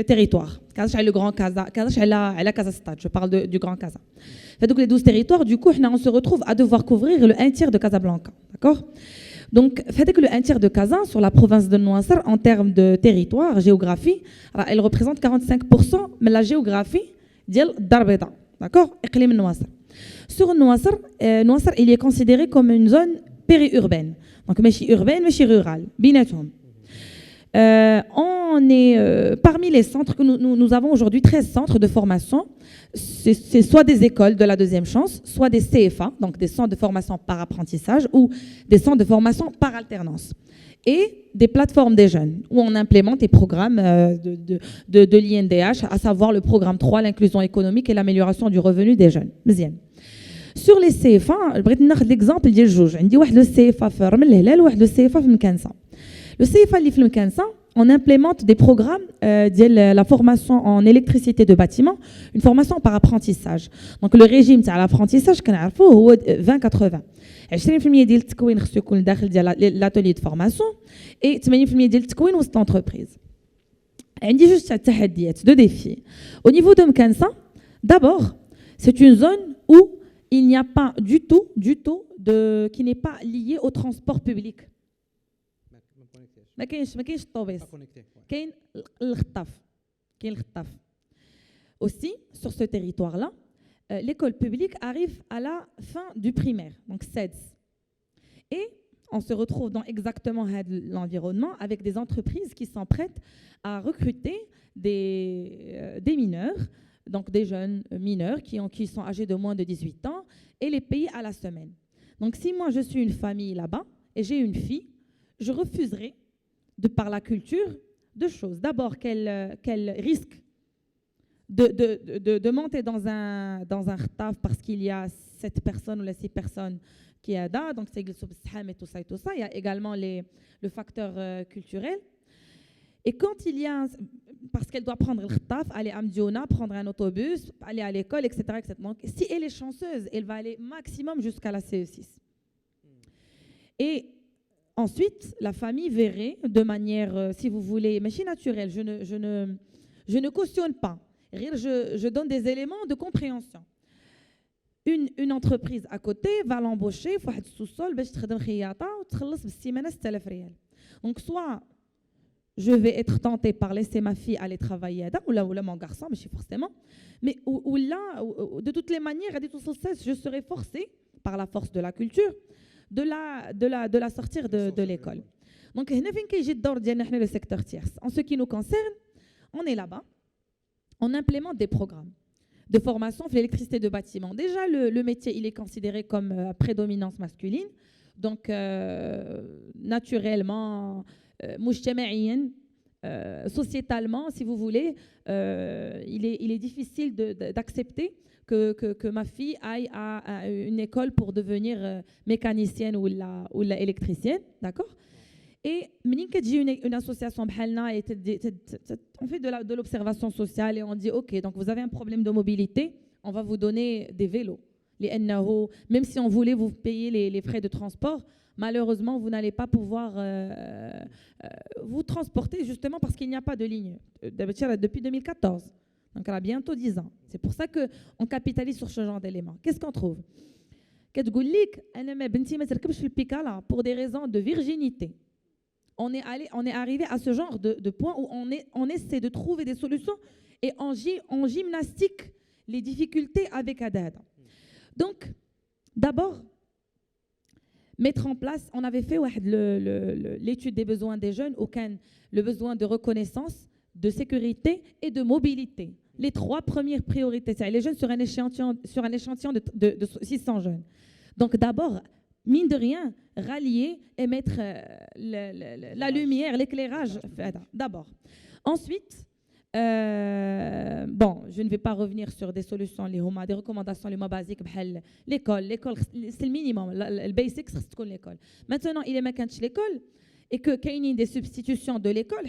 territoires. Casa, le grand Casa, Casa, la Casa Stade, je parle du grand Casa. Donc les 12 territoires, du coup, on se retrouve à devoir couvrir le 1/3 de Casablanca. D'accord? Donc, fait que le 1/3 de Casa, sur la province de Nouassar, en termes de territoire, géographie, elle représente 45% de la géographie de Darbeda. D'accord? Iqlim Nouassar. Sur Nouassar, Nouassar, il est considéré comme une zone périurbaine. Donc, mais urbaine, mais rurale. Binatum. On est parmi les centres que nous avons aujourd'hui 13 centres de formation. C'est soit des écoles de la deuxième chance, soit des CFA, donc des centres de formation par apprentissage, ou des centres de formation par alternance. Et des plateformes des jeunes, où on implémente des programmes de l'INDH, à savoir le programme 3, l'inclusion économique et l'amélioration du revenu des jeunes. Sur les CFA, je vais vous donner l'exemple de Jouj. Il y a le CFA في رمل الهلال وواحد le CFA في مكانسة. Le CFA اللي في مكانسة, on implémente des programmes de la formation en électricité de bâtiment, une formation par apprentissage. Donc le régime de l'apprentissage كنعرفوه هو 20-80. 20% ديال التكوين خصو يكون داخل ديال l'atelier de formation et 80% ديال التكوين وسط l'entreprise. عندي جوج تحديات, 2 défis. Au niveau de Mkansa, d'abord, c'est une zone où il n'y a pas du tout qui n'est pas lié au transport public. ما كاينش الطوبيس كاين الخطاف. Aussi sur ce territoire là l'école publique arrive à la fin du primaire, donc CEDS. Et on se retrouve dans exactement l'environnement avec des entreprises qui sont prêtes à recruter des mineurs, donc des jeunes mineurs qui sont âgés de moins de 18 ans, et les payer à la semaine. Donc si moi je suis une famille là-bas et j'ai une fille, je refuserai de par la culture, 2 choses. D'abord, qu'elle risque de monter dans un rtaf parce qu'il y a 7 personnes ou les 6 personnes qui est là, donc c'est et tout ça et tout ça. Il y a également le facteur culturel. Et quand il y a, parce qu'elle doit prendre le rtaf, aller à Mdiona, prendre un autobus, aller à l'école, etc., etc. Donc, si elle est chanceuse, elle va aller maximum jusqu'à la CE6. Et ensuite, la famille verrait de manière, si vous voulez, machine naturelle. Je ne cautionne pas. Je donne des éléments de compréhension. Une entreprise à côté va l'embaucher, il faut un sous-sol, باش تخدم خياطة وتخلص بالسيمانة 6000 ريال. Donc soit je vais être tentée par laisser ma fille aller travailler ou mon garçon, mais forcément. Mais de toutes les manières, je serai forcée, par la force de la culture, de la sortir de l'école. Donc, le secteur tierce. En ce qui nous concerne, on est là-bas, on implémente des programmes de formation pour l'électricité de bâtiment. Déjà, le métier, il est considéré comme à prédominance masculine. Donc, naturellement, sociétalement, si vous voulez, il est difficile d'accepter que ma fille aille à une école pour devenir mécanicienne ou électricienne, d'accord? Et une association, on fait de l'observation sociale et on dit, OK, donc vous avez un problème de mobilité, on va vous donner des vélos. Même si on voulait vous payer les frais de transport, malheureusement, vous n'allez pas pouvoir vous transporter justement parce qu'il n'y a pas de ligne depuis 2014. Donc, elle a bientôt 10 ans. C'est pour ça qu'on capitalise sur ce genre d'éléments. Qu'est-ce qu'on trouve? Pour des raisons de virginité. On est arrivé à ce genre de point où on essaie de trouver des solutions et on gymnastique les difficultés avec Adada. Donc, d'abord, mettre en place, on avait fait l'étude des besoins des jeunes, le besoin de reconnaissance, de sécurité et de mobilité. Les 3 premières priorités, c'est les jeunes sur un échantillon de 600 jeunes. Donc d'abord, mine de rien, rallier et mettre la lumière, l'éclairage, d'abord. Ensuite, bon, je ne vais pas revenir sur des solutions, des recommandations les moins basiques, l'école, c'est le minimum, le basic, c'est l'école. Maintenant, il est mécanique l'école et que qu'il y ait des substitutions de l'école,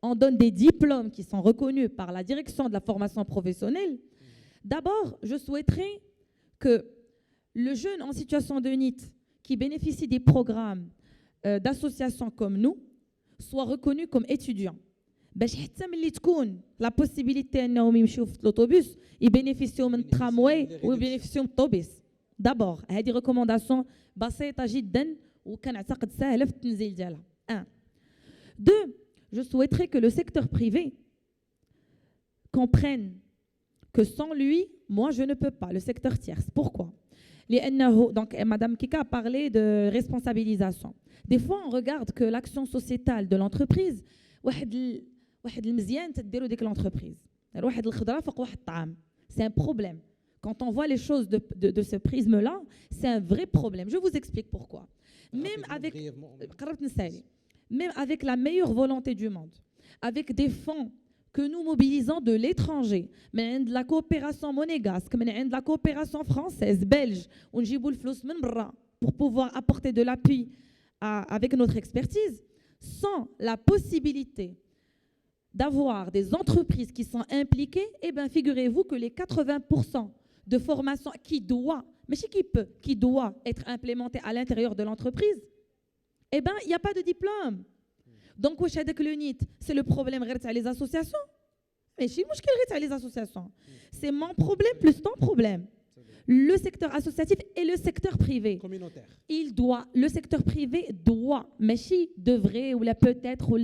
on donne des diplômes qui sont reconnus par la direction de la formation professionnelle. D'abord, je souhaiterais que le jeune en situation de NEET qui bénéficie des programmes d'associations comme nous soit reconnu comme étudiant. La possibilité de l'autobus, ils bénéficient du tramway ou ils bénéficient de l'autobus. D'abord, هذه recommandation بسيطة جدا وكنعتقد سهلة في التنزيل ديالها. 2, je souhaiterais que le secteur privé comprenne que sans lui, moi je ne peux pas, le secteur tierce. Pourquoi? Donc, Madame Kika a parlé de responsabilisation. Des fois, on regarde que l'action sociétale de l'entreprise, c'est un problème. Quand on voit les choses de ce prisme-là, c'est un vrai problème. Je vous explique pourquoi. Même avec la meilleure volonté du monde, avec des fonds que nous mobilisons de l'étranger, de la coopération monégasque, de la coopération française, belge, pour pouvoir apporter de l'appui avec notre expertise, sans la possibilité d'avoir des entreprises qui sont impliquées, eh bien, figurez-vous que les 80% de formation qui doit être implémentée à l'intérieur de l'entreprise, eh bien, il n'y a pas de diplôme. Donc, c'est le problème les associations. Mais les associations. C'est mon problème plus ton problème. Le secteur associatif et le secteur privé. Communautaire. Le secteur privé doit, mais devrait, ou peut-être,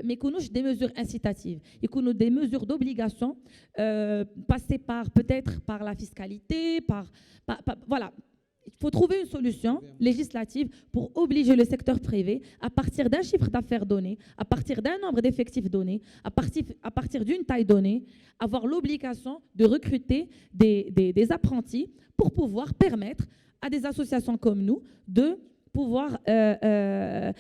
mais des mesures incitatives. Il y a des mesures d'obligation, passer peut-être par la fiscalité, voilà. Il faut trouver une solution législative pour obliger le secteur privé, à partir d'un chiffre d'affaires donné, à partir d'un nombre d'effectifs donné, à partir d'une taille donnée, avoir l'obligation de recruter des apprentis pour pouvoir permettre à des associations comme nous de pouvoir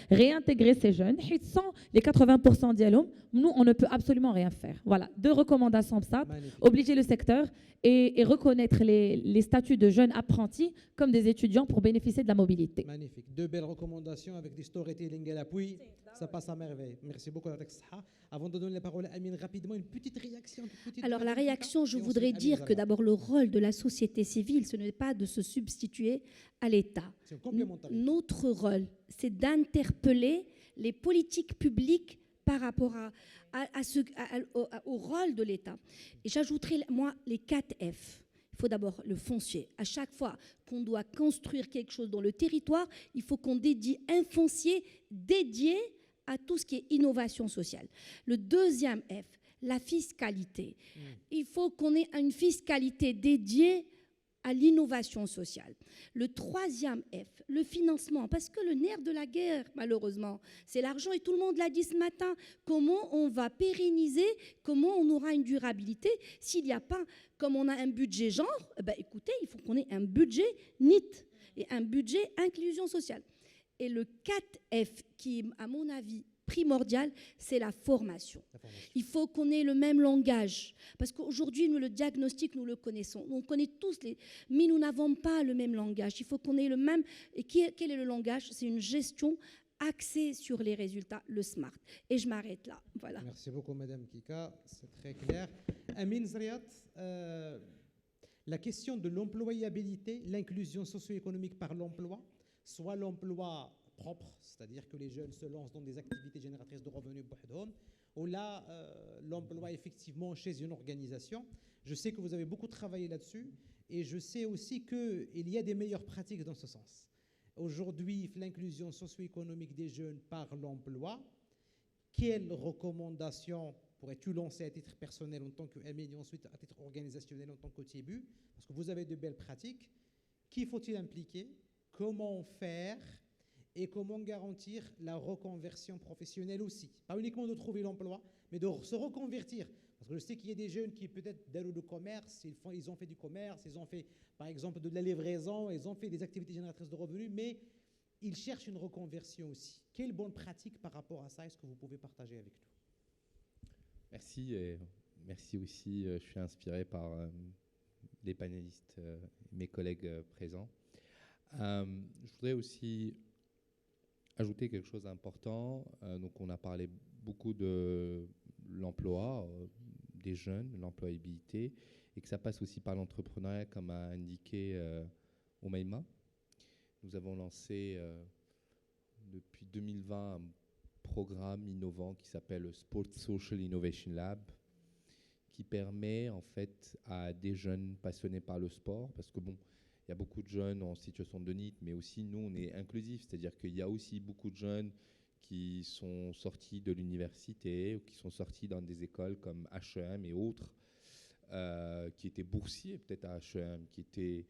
réintégrer ces jeunes. Sans les 80% d'Yalom, nous, on ne peut absolument rien faire. Voilà, 2 recommandations ça, obliger le secteur et reconnaître les statuts de jeunes apprentis comme des étudiants pour bénéficier de la mobilité. Magnifique. 2 belles recommandations avec du storytelling à l'appui. Ça passe à merveille. Merci beaucoup, Dr. Saha. Avant de donner la parole à Amine, rapidement, une petite réaction. Alors, la réaction, je voudrais dire que d'abord, le rôle de la société civile, ce n'est pas de se substituer à l'État. Notre rôle, c'est d'interpeller les politiques publiques par rapport au rôle de l'État. Et j'ajouterai, moi, les 4 F. Il faut d'abord le foncier. À chaque fois qu'on doit construire quelque chose dans le territoire, il faut qu'on dédie un foncier dédié à tout ce qui est innovation sociale. Le deuxième F, la fiscalité. Il faut qu'on ait une fiscalité dédiée à l'innovation sociale. Le troisième F, le financement, parce que le nerf de la guerre, malheureusement, c'est l'argent, et tout le monde l'a dit ce matin. Comment on va pérenniser, comment on aura une durabilité s'il n'y a pas, comme on a un budget genre, écoutez, il faut qu'on ait un budget NIT et un budget inclusion sociale. Et le 4F, qui est, à mon avis, primordial, c'est la formation. Il faut qu'on ait le même langage. Parce qu'aujourd'hui, nous, le diagnostic, nous le connaissons. On connaît tous, mais nous n'avons pas le même langage. Il faut qu'on ait le même... Et quel est le langage? C'est une gestion axée sur les résultats, le SMART. Et je m'arrête là. Voilà. Merci beaucoup, Madame Kika. C'est très clair. Amine Zriat, la question de l'employabilité, l'inclusion socio-économique par l'emploi, soit l'emploi propre, c'est-à-dire que les jeunes se lancent dans des activités génératrices de revenus ou là, l'emploi effectivement chez une organisation. Je sais que vous avez beaucoup travaillé là-dessus et je sais aussi qu'il y a des meilleures pratiques dans ce sens. Aujourd'hui, l'inclusion socio-économique des jeunes par l'emploi, quelles recommandations pourrais-tu lancer à titre personnel en tant qu'Amine et ensuite à titre organisationnel en tant qu'Otibu? Parce que vous avez de belles pratiques. Qui faut-il impliquer? Comment faire? Et comment garantir la reconversion professionnelle aussi. Pas uniquement de trouver l'emploi, mais de se reconvertir. Parce que je sais qu'il y a des jeunes qui peut-être d'aller au commerce, ils ont fait du commerce, ils ont fait par exemple de la livraison, ils ont fait des activités génératrices de revenus, mais ils cherchent une reconversion aussi. Quelle bonne pratique par rapport à ça est-ce que vous pouvez partager avec nous? Merci, et merci aussi. Je suis inspiré par les panélistes, mes collègues présents. Je voudrais aussi ajouter quelque chose d'important. Donc, on a parlé beaucoup de l'emploi des jeunes, l'employabilité, et que ça passe aussi par l'entrepreneuriat, comme a indiqué Oumaima. Nous avons lancé depuis 2020 un programme innovant qui s'appelle le Sport Social Innovation Lab, qui permet en fait à des jeunes passionnés par le sport, parce que bon, il y a beaucoup de jeunes en situation de NEET, mais aussi nous, on est inclusif, c'est-à-dire qu'il y a aussi beaucoup de jeunes qui sont sortis de l'université ou qui sont sortis dans des écoles comme HEM et autres, qui étaient boursiers peut-être à HEM, qui étaient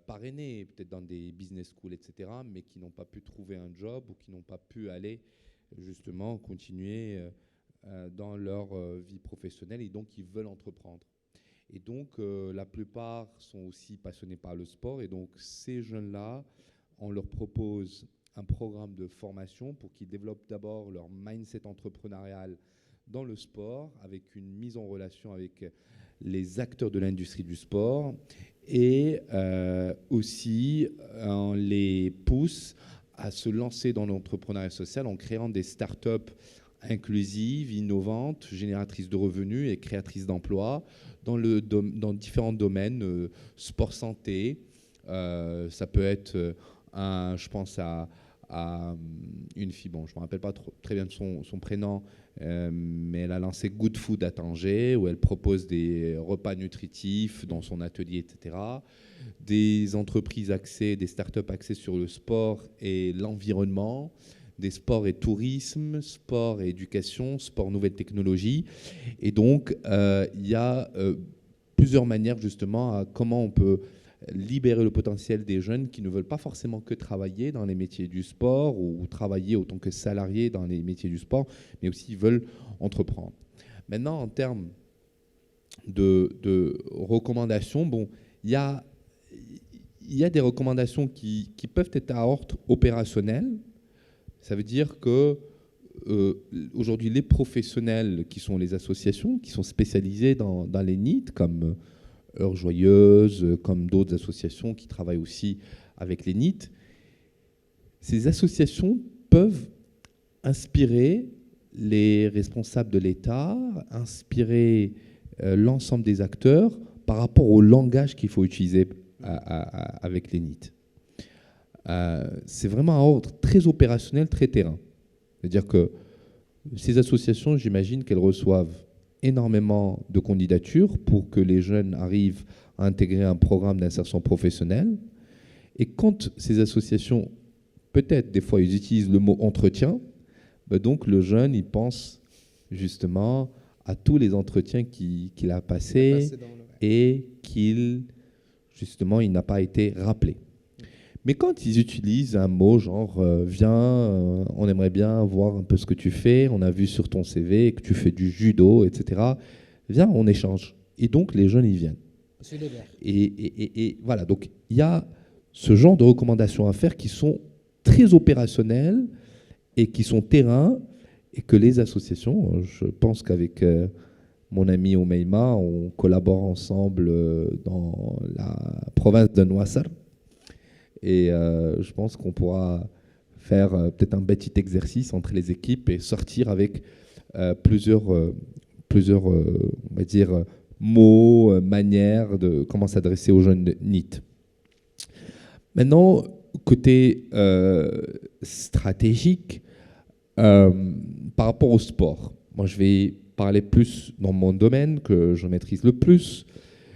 parrainés peut-être dans des business schools, etc., mais qui n'ont pas pu trouver un job ou qui n'ont pas pu aller justement continuer dans leur vie professionnelle et donc ils veulent entreprendre. Et donc, la plupart sont aussi passionnés par le sport. Et donc, ces jeunes-là, on leur propose un programme de formation pour qu'ils développent d'abord leur mindset entrepreneurial dans le sport, avec une mise en relation avec les acteurs de l'industrie du sport. Et aussi, on les pousse à se lancer dans l'entrepreneuriat social en créant des startups inclusive, innovante, génératrice de revenus et créatrice d'emplois dans différents domaines, sport santé, ça peut être, je pense à une fille, bon, je ne me rappelle pas très bien de son prénom, mais elle a lancé Good Food à Tanger, où elle propose des repas nutritifs dans son atelier, etc. Des entreprises axées, des startups axées sur le sport et l'environnement, des sports et tourisme, sport et éducation, sport nouvelles technologies. Et donc, il y a plusieurs manières justement à comment on peut libérer le potentiel des jeunes qui ne veulent pas forcément que travailler dans les métiers du sport ou travailler autant que salariés dans les métiers du sport, mais aussi veulent entreprendre. Maintenant, en termes de recommandations, bon, il y a des recommandations qui peuvent être à ordre opérationnel. Ça veut dire que aujourd'hui, les professionnels qui sont les associations, qui sont spécialisées dans les NEET, comme Heures Joyeuses, comme d'autres associations qui travaillent aussi avec les NEET, ces associations peuvent inspirer les responsables de l'État, inspirer l'ensemble des acteurs par rapport au langage qu'il faut utiliser avec les NEET. C'est vraiment un ordre très opérationnel, très terrain. C'est-à-dire que ces associations, j'imagine qu'elles reçoivent énormément de candidatures pour que les jeunes arrivent à intégrer un programme d'insertion professionnelle. Et quand ces associations, peut-être des fois, ils utilisent le mot entretien, ben donc le jeune, il pense justement à tous les entretiens qu'il a passés et justement, il n'a pas été rappelé. Mais quand ils utilisent un mot genre viens, on aimerait bien voir un peu ce que tu fais, on a vu sur ton CV que tu fais du judo, etc. Viens, on échange. Et donc, les jeunes, ils viennent. Et voilà, donc il y a ce genre de recommandations à faire qui sont très opérationnelles et qui sont terrain, et que les associations, je pense qu'avec mon ami Oumeima, on collabore ensemble dans la province de Nouassar. Et je pense qu'on pourra faire peut-être un petit exercice entre les équipes et sortir avec plusieurs on va dire, mots, manières de comment s'adresser aux jeunes NEET. Maintenant, côté stratégique, par rapport au sport, moi je vais parler plus dans mon domaine que je maîtrise le plus,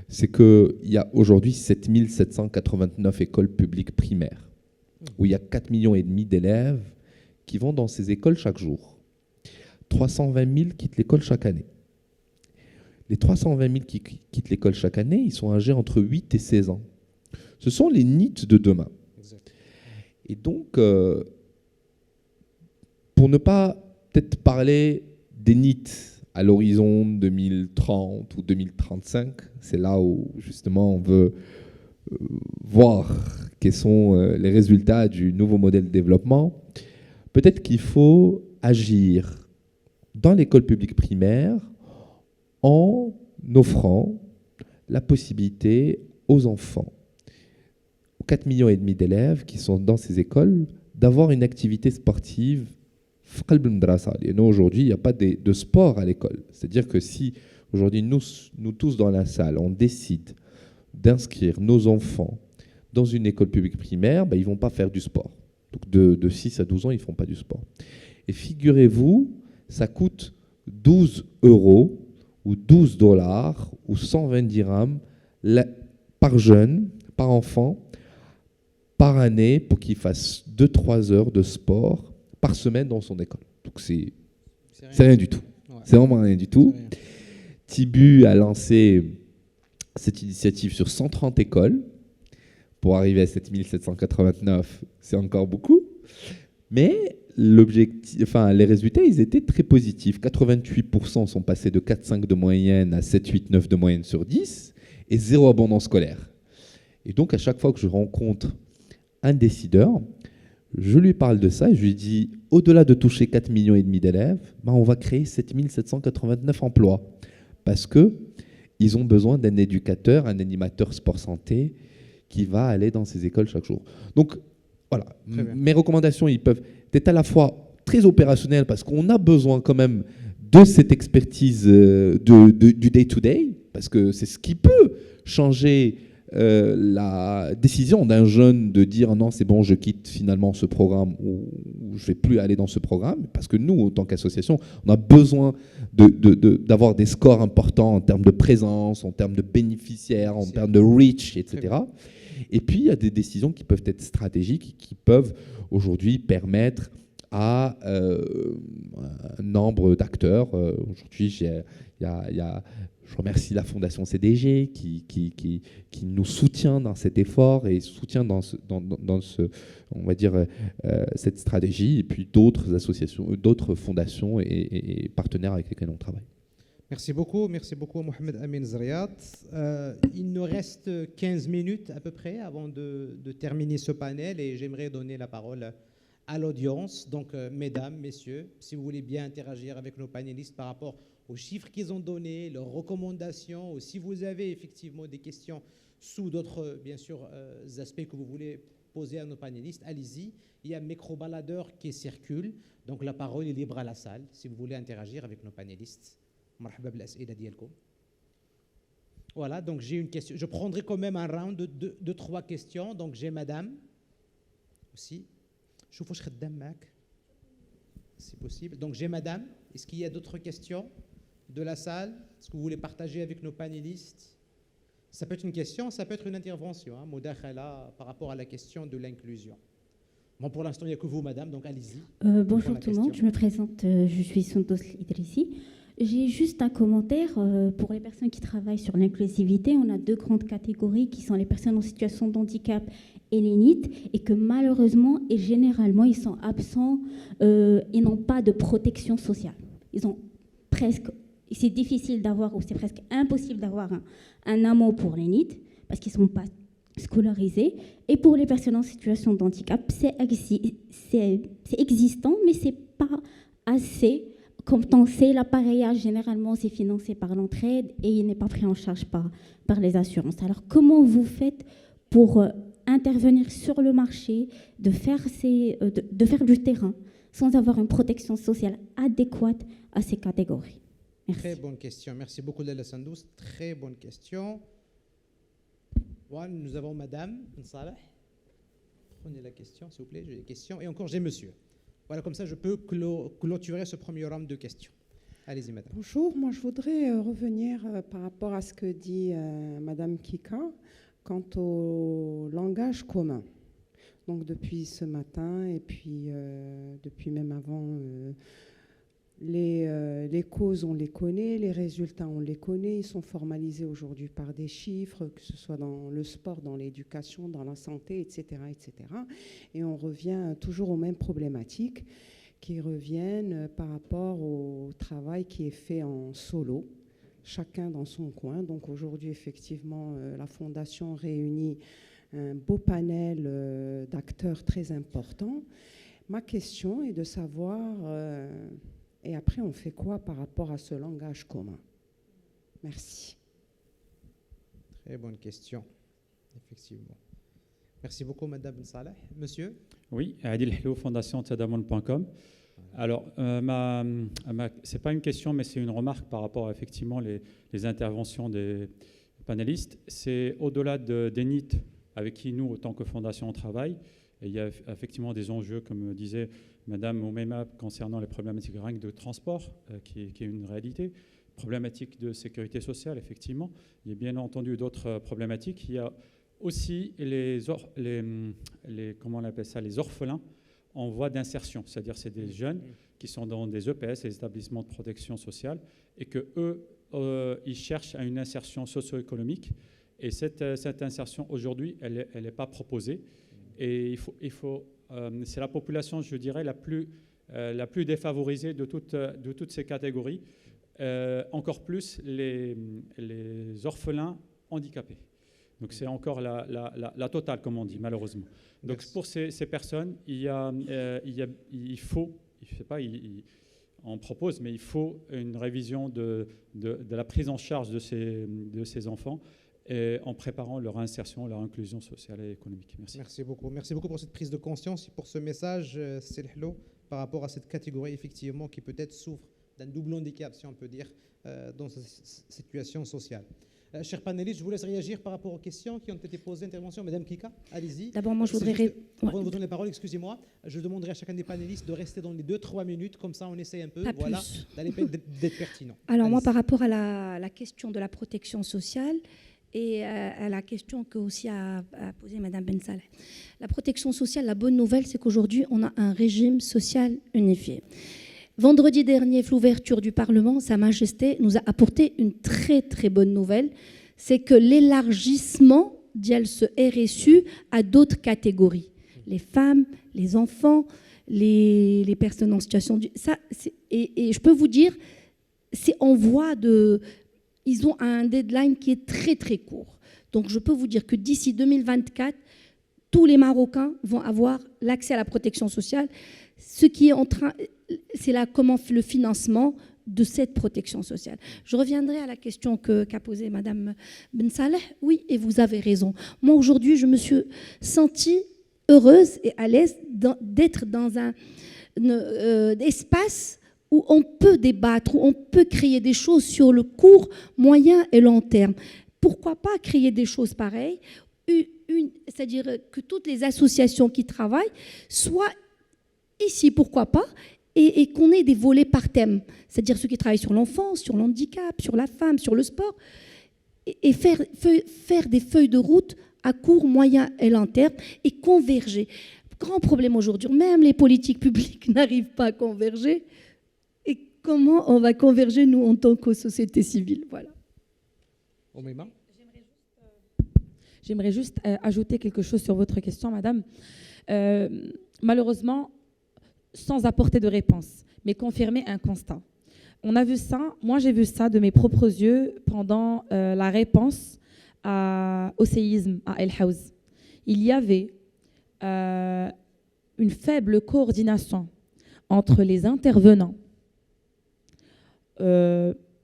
c'est qu'il y a aujourd'hui 7789 écoles publiques primaires, où il y a 4,5 millions d'élèves qui vont dans ces écoles chaque jour. 320 000 quittent l'école chaque année. Les 320 000 qui quittent l'école chaque année, ils sont âgés entre 8 et 16 ans. Ce sont les NEET de demain. Exact. Et donc, pour ne pas peut-être parler des NEET à l'horizon 2030 ou 2035, c'est là où justement on veut voir quels sont les résultats du nouveau modèle de développement. Peut-être qu'il faut agir dans l'école publique primaire en offrant la possibilité aux enfants, aux 4,5 millions d'élèves qui sont dans ces écoles, d'avoir une activité sportive. Aujourd'hui, il n'y a pas de sport à l'école. C'est-à-dire que si aujourd'hui, nous tous dans la salle, on décide d'inscrire nos enfants dans une école publique primaire, ben, ils ne vont pas faire du sport. Donc de 6 à 12 ans, ils ne font pas du sport. Et figurez-vous, ça coûte 12 € ou 12 $ ou 120 dirhams par jeune, par enfant, par année, pour qu'il fasse 2-3 heures de sport par semaine dans son école. Donc c'est rien du tout. Ouais. C'est vraiment rien du tout. Rien. Tibu a lancé cette initiative sur 130 écoles. Pour arriver à 7789, c'est encore beaucoup. Mais les résultats, ils étaient très positifs. 88% sont passés de 4,5 de moyenne à 7,8,9 de moyenne sur 10 et 0 abandon scolaire. Et donc, à chaque fois que je rencontre un décideur, je lui parle de ça et je lui dis, au-delà de toucher 4,5 millions d'élèves, ben on va créer 7789 emplois. Parce qu'ils ont besoin d'un éducateur, un animateur sport santé qui va aller dans ces écoles chaque jour. Donc, voilà, mes recommandations, ils peuvent être à la fois très opérationnelles parce qu'on a besoin quand même de cette expertise du day-to-day, parce que c'est ce qui peut changer la décision d'un jeune de dire non, c'est bon, je quitte finalement ce programme ou je ne vais plus aller dans ce programme, parce que nous, en tant qu'association, on a besoin d'avoir des scores importants en termes de présence, en termes de bénéficiaires, en termes de reach, etc. Et puis, il y a des décisions qui peuvent être stratégiques, qui peuvent aujourd'hui permettre à un nombre d'acteurs. Aujourd'hui, je remercie la Fondation CDG qui nous soutient dans cet effort et soutient dans on va dire, cette stratégie, et puis d'autres associations, d'autres fondations et partenaires avec lesquels on travaille. Merci beaucoup, Mohamed Amin Zriat. Il nous reste 15 minutes à peu près avant de terminer ce panel et j'aimerais donner la parole à l'audience. Donc, mesdames, messieurs, si vous voulez bien interagir avec nos panélistes par rapport aux chiffres qu'ils ont donnés, leurs recommandations, ou si vous avez effectivement des questions sous d'autres, bien sûr, aspects que vous voulez poser à nos panélistes, allez-y. Il y a un micro-baladeur qui circule, donc la parole est libre à la salle, si vous voulez interagir avec nos panélistes. Voilà, donc j'ai une question. Je prendrai quand même un round de 3 questions. Donc j'ai madame aussi. C'est possible. Donc j'ai madame. Est-ce qu'il y a d'autres questions? de la salle? Est-ce que vous voulez partager avec nos panélistes? Ça peut être une question, ça peut être une intervention, hein, Moudakhala, par rapport à la question de l'inclusion. Bon, pour l'instant, il n'y a que vous, madame, donc allez-y. Bonjour tout le monde, je me présente, je suis Sundos Idrissi. J'ai juste un commentaire pour les personnes qui travaillent sur l'inclusivité. On a 2 grandes catégories qui sont les personnes en situation de handicap et les NEET, et que malheureusement et généralement, ils sont absents et n'ont pas de protection sociale. Ils ont presque, c'est difficile d'avoir, ou c'est presque impossible d'avoir un amont pour les NEET parce qu'ils ne sont pas scolarisés. Et pour les personnes en situation de handicap, c'est existant, mais ce n'est pas assez compensé. L'appareillage, généralement, c'est financé par l'entraide et il n'est pas pris en charge par les assurances. Alors, comment vous faites pour intervenir sur le marché, de faire du terrain sans avoir une protection sociale adéquate à ces catégories? Merci. Très bonne question. Merci beaucoup, Laila Sandous. Très bonne question. Voilà, nous avons Madame Salah. Prenez la question, s'il vous plaît. J'ai des questions. Et encore, j'ai Monsieur. Voilà, comme ça, je peux clôturer ce premier round de questions. Allez-y, Madame. Bonjour. Moi, je voudrais revenir par rapport à ce que dit Madame Kika quant au langage commun. Donc, depuis ce matin et puis depuis même avant, les causes, on les connaît, les résultats, on les connaît. Ils sont formalisés aujourd'hui par des chiffres, que ce soit dans le sport, dans l'éducation, dans la santé, etc., etc. Et on revient toujours aux mêmes problématiques qui reviennent par rapport au travail qui est fait en solo, chacun dans son coin. Donc aujourd'hui, effectivement, la Fondation réunit un beau panel d'acteurs très importants. Ma question est de savoir... et après, on fait quoi par rapport à ce langage commun? Merci. Très bonne question, effectivement. Merci beaucoup, Madame Ben Saleh. Monsieur? Oui, Adil Hello, Fondation Tadamoun.com. Alors, ce n'est pas une question, mais c'est une remarque par rapport à effectivement les interventions des panélistes. C'est au-delà des NEET avec qui nous, en tant que Fondation, on travaille. Et il y a effectivement des enjeux, comme disait Madame Oumeima, concernant les problématiques de transport, qui est une réalité. Problématiques de sécurité sociale, effectivement. Il y a bien entendu d'autres problématiques. Il y a aussi comment on appelle ça, les orphelins en voie d'insertion. C'est-à-dire c'est des jeunes qui sont dans des EPS, les établissements de protection sociale, et qu'eux, ils cherchent à une insertion socio-économique. Et cette insertion, aujourd'hui, elle n'est pas proposée. Et c'est la population, je dirais, la plus défavorisée de toutes ces catégories. Encore plus les orphelins handicapés. Donc c'est encore la totale, comme on dit, malheureusement. Donc merci. Pour ces personnes, il faut, je sais pas, on propose, mais il faut une révision de la prise en charge de ces enfants, et en préparant leur insertion, leur inclusion sociale et économique. Merci. Merci beaucoup. Merci beaucoup pour cette prise de conscience et pour ce message, Selhlo, par rapport à cette catégorie, effectivement, qui peut-être souffre d'un double handicap, si on peut dire, dans cette situation sociale. Chers panélistes, je vous laisse réagir par rapport aux questions qui ont été posées. Intervention, Madame Kika, allez-y. D'abord, moi, je voudrais... Avant de vous donner la parole, excusez-moi, je demanderai à chacun des panélistes de rester dans les 2-3 minutes, comme ça on essaye un peu d'être pertinent. Alors moi, par rapport à la question de la protection sociale, et à la question que aussi a posée Mme Ben Saleh. La protection sociale, la bonne nouvelle, c'est qu'aujourd'hui, on a un régime social unifié. Vendredi dernier, l'ouverture du Parlement, Sa Majesté nous a apporté une très, très bonne nouvelle. C'est que l'élargissement de ce RSU à d'autres catégories. Les femmes, les enfants, les personnes en situation... Et je peux vous dire, c'est en voie de... Ils ont un deadline qui est très, très court. Donc, je peux vous dire que d'ici 2024, tous les Marocains vont avoir l'accès à la protection sociale. Ce qui est en train, c'est là comment le financement de cette protection sociale. Je reviendrai à la question qu'a posée Madame Ben Saleh. Oui, et vous avez raison. Moi, aujourd'hui, je me suis sentie heureuse et à l'aise d'être dans un espace où on peut débattre, où on peut créer des choses sur le court, moyen et long terme. Pourquoi pas créer des choses pareilles, c'est-à-dire que toutes les associations qui travaillent soient ici, pourquoi pas, et qu'on ait des volets par thème, c'est-à-dire ceux qui travaillent sur l'enfance, sur l'handicap, sur la femme, sur le sport, et faire des feuilles de route à court, moyen et long terme et converger. Grand problème aujourd'hui, même les politiques publiques n'arrivent pas à converger. Et comment on va converger, nous, en tant que société civile? Voilà. J'aimerais juste ajouter quelque chose sur votre question, madame. Malheureusement, sans apporter de réponse, mais confirmer un constat. On a vu ça, moi j'ai vu ça de mes propres yeux pendant la réponse au séisme à El Haouz. Il y avait une faible coordination entre les intervenants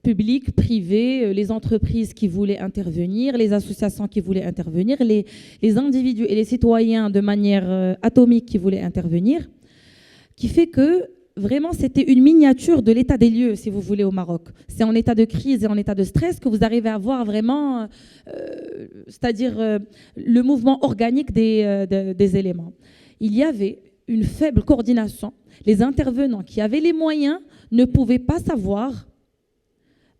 publics, privés, les entreprises qui voulaient intervenir, les associations qui voulaient intervenir, les individus et les citoyens de manière atomique qui voulaient intervenir, qui fait que vraiment c'était une miniature de l'état des lieux, si vous voulez, au Maroc. C'est en état de crise et en état de stress que vous arrivez à voir vraiment, c'est-à-dire le mouvement organique des éléments. Il y avait une faible coordination. Les intervenants qui avaient les moyens ne pouvaient pas savoir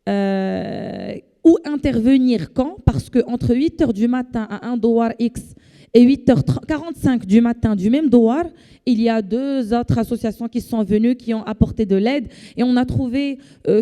où intervenir quand, parce qu'entre 8h du matin à un douar X et 8h45 du matin du même douar, il y a 2 autres associations qui sont venues, qui ont apporté de l'aide, et on a trouvé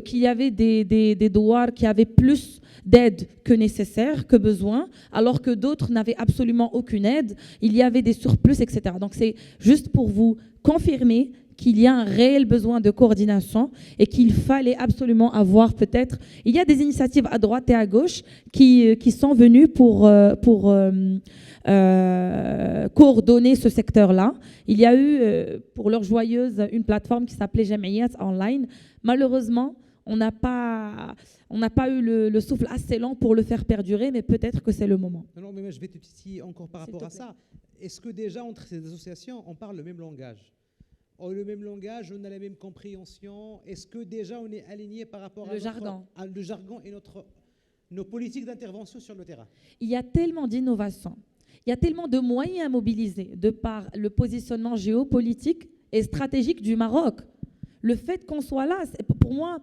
qu'il y avait des douars qui avaient plus d'aide que nécessaire, que besoin, alors que d'autres n'avaient absolument aucune aide. Il y avait des surplus, etc. Donc c'est juste pour vous confirmer qu'il y a un réel besoin de coordination et qu'il fallait absolument avoir peut-être... Il y a des initiatives à droite et à gauche qui sont venues pour coordonner ce secteur-là. Il y a eu, pour l'heure joyeuse, une plateforme qui s'appelait Jamiyat Online. Malheureusement, on n'a pas eu le souffle assez lent pour le faire perdurer, mais peut-être que c'est le moment. Non, mais moi, je vais te titiller encore par rapport à ça. Est-ce que déjà, entre ces associations, on parle le même langage? On a le même langage, on a la même compréhension. Est-ce que déjà on est aligné par rapport à le jargon et nos politiques d'intervention sur le terrain? Il y a tellement d'innovations, il y a tellement de moyens à mobiliser de par le positionnement géopolitique et stratégique du Maroc. Le fait qu'on soit là, pour moi,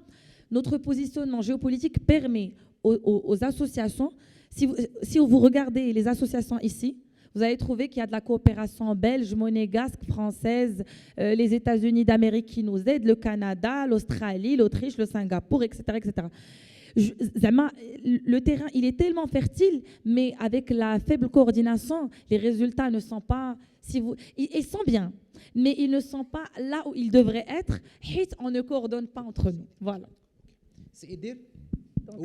notre positionnement géopolitique permet aux associations, si vous regardez les associations ici, vous allez trouver qu'il y a de la coopération belge, monégasque, française, les États-Unis d'Amérique qui nous aident, le Canada, l'Australie, l'Autriche, le Singapour, etc. etc. Le terrain, il est tellement fertile, mais avec la faible coordination, les résultats ne sont pas... Ils sont bien, mais ils ne sont pas là où ils devraient être. On ne coordonne pas entre nous. Voilà. Ils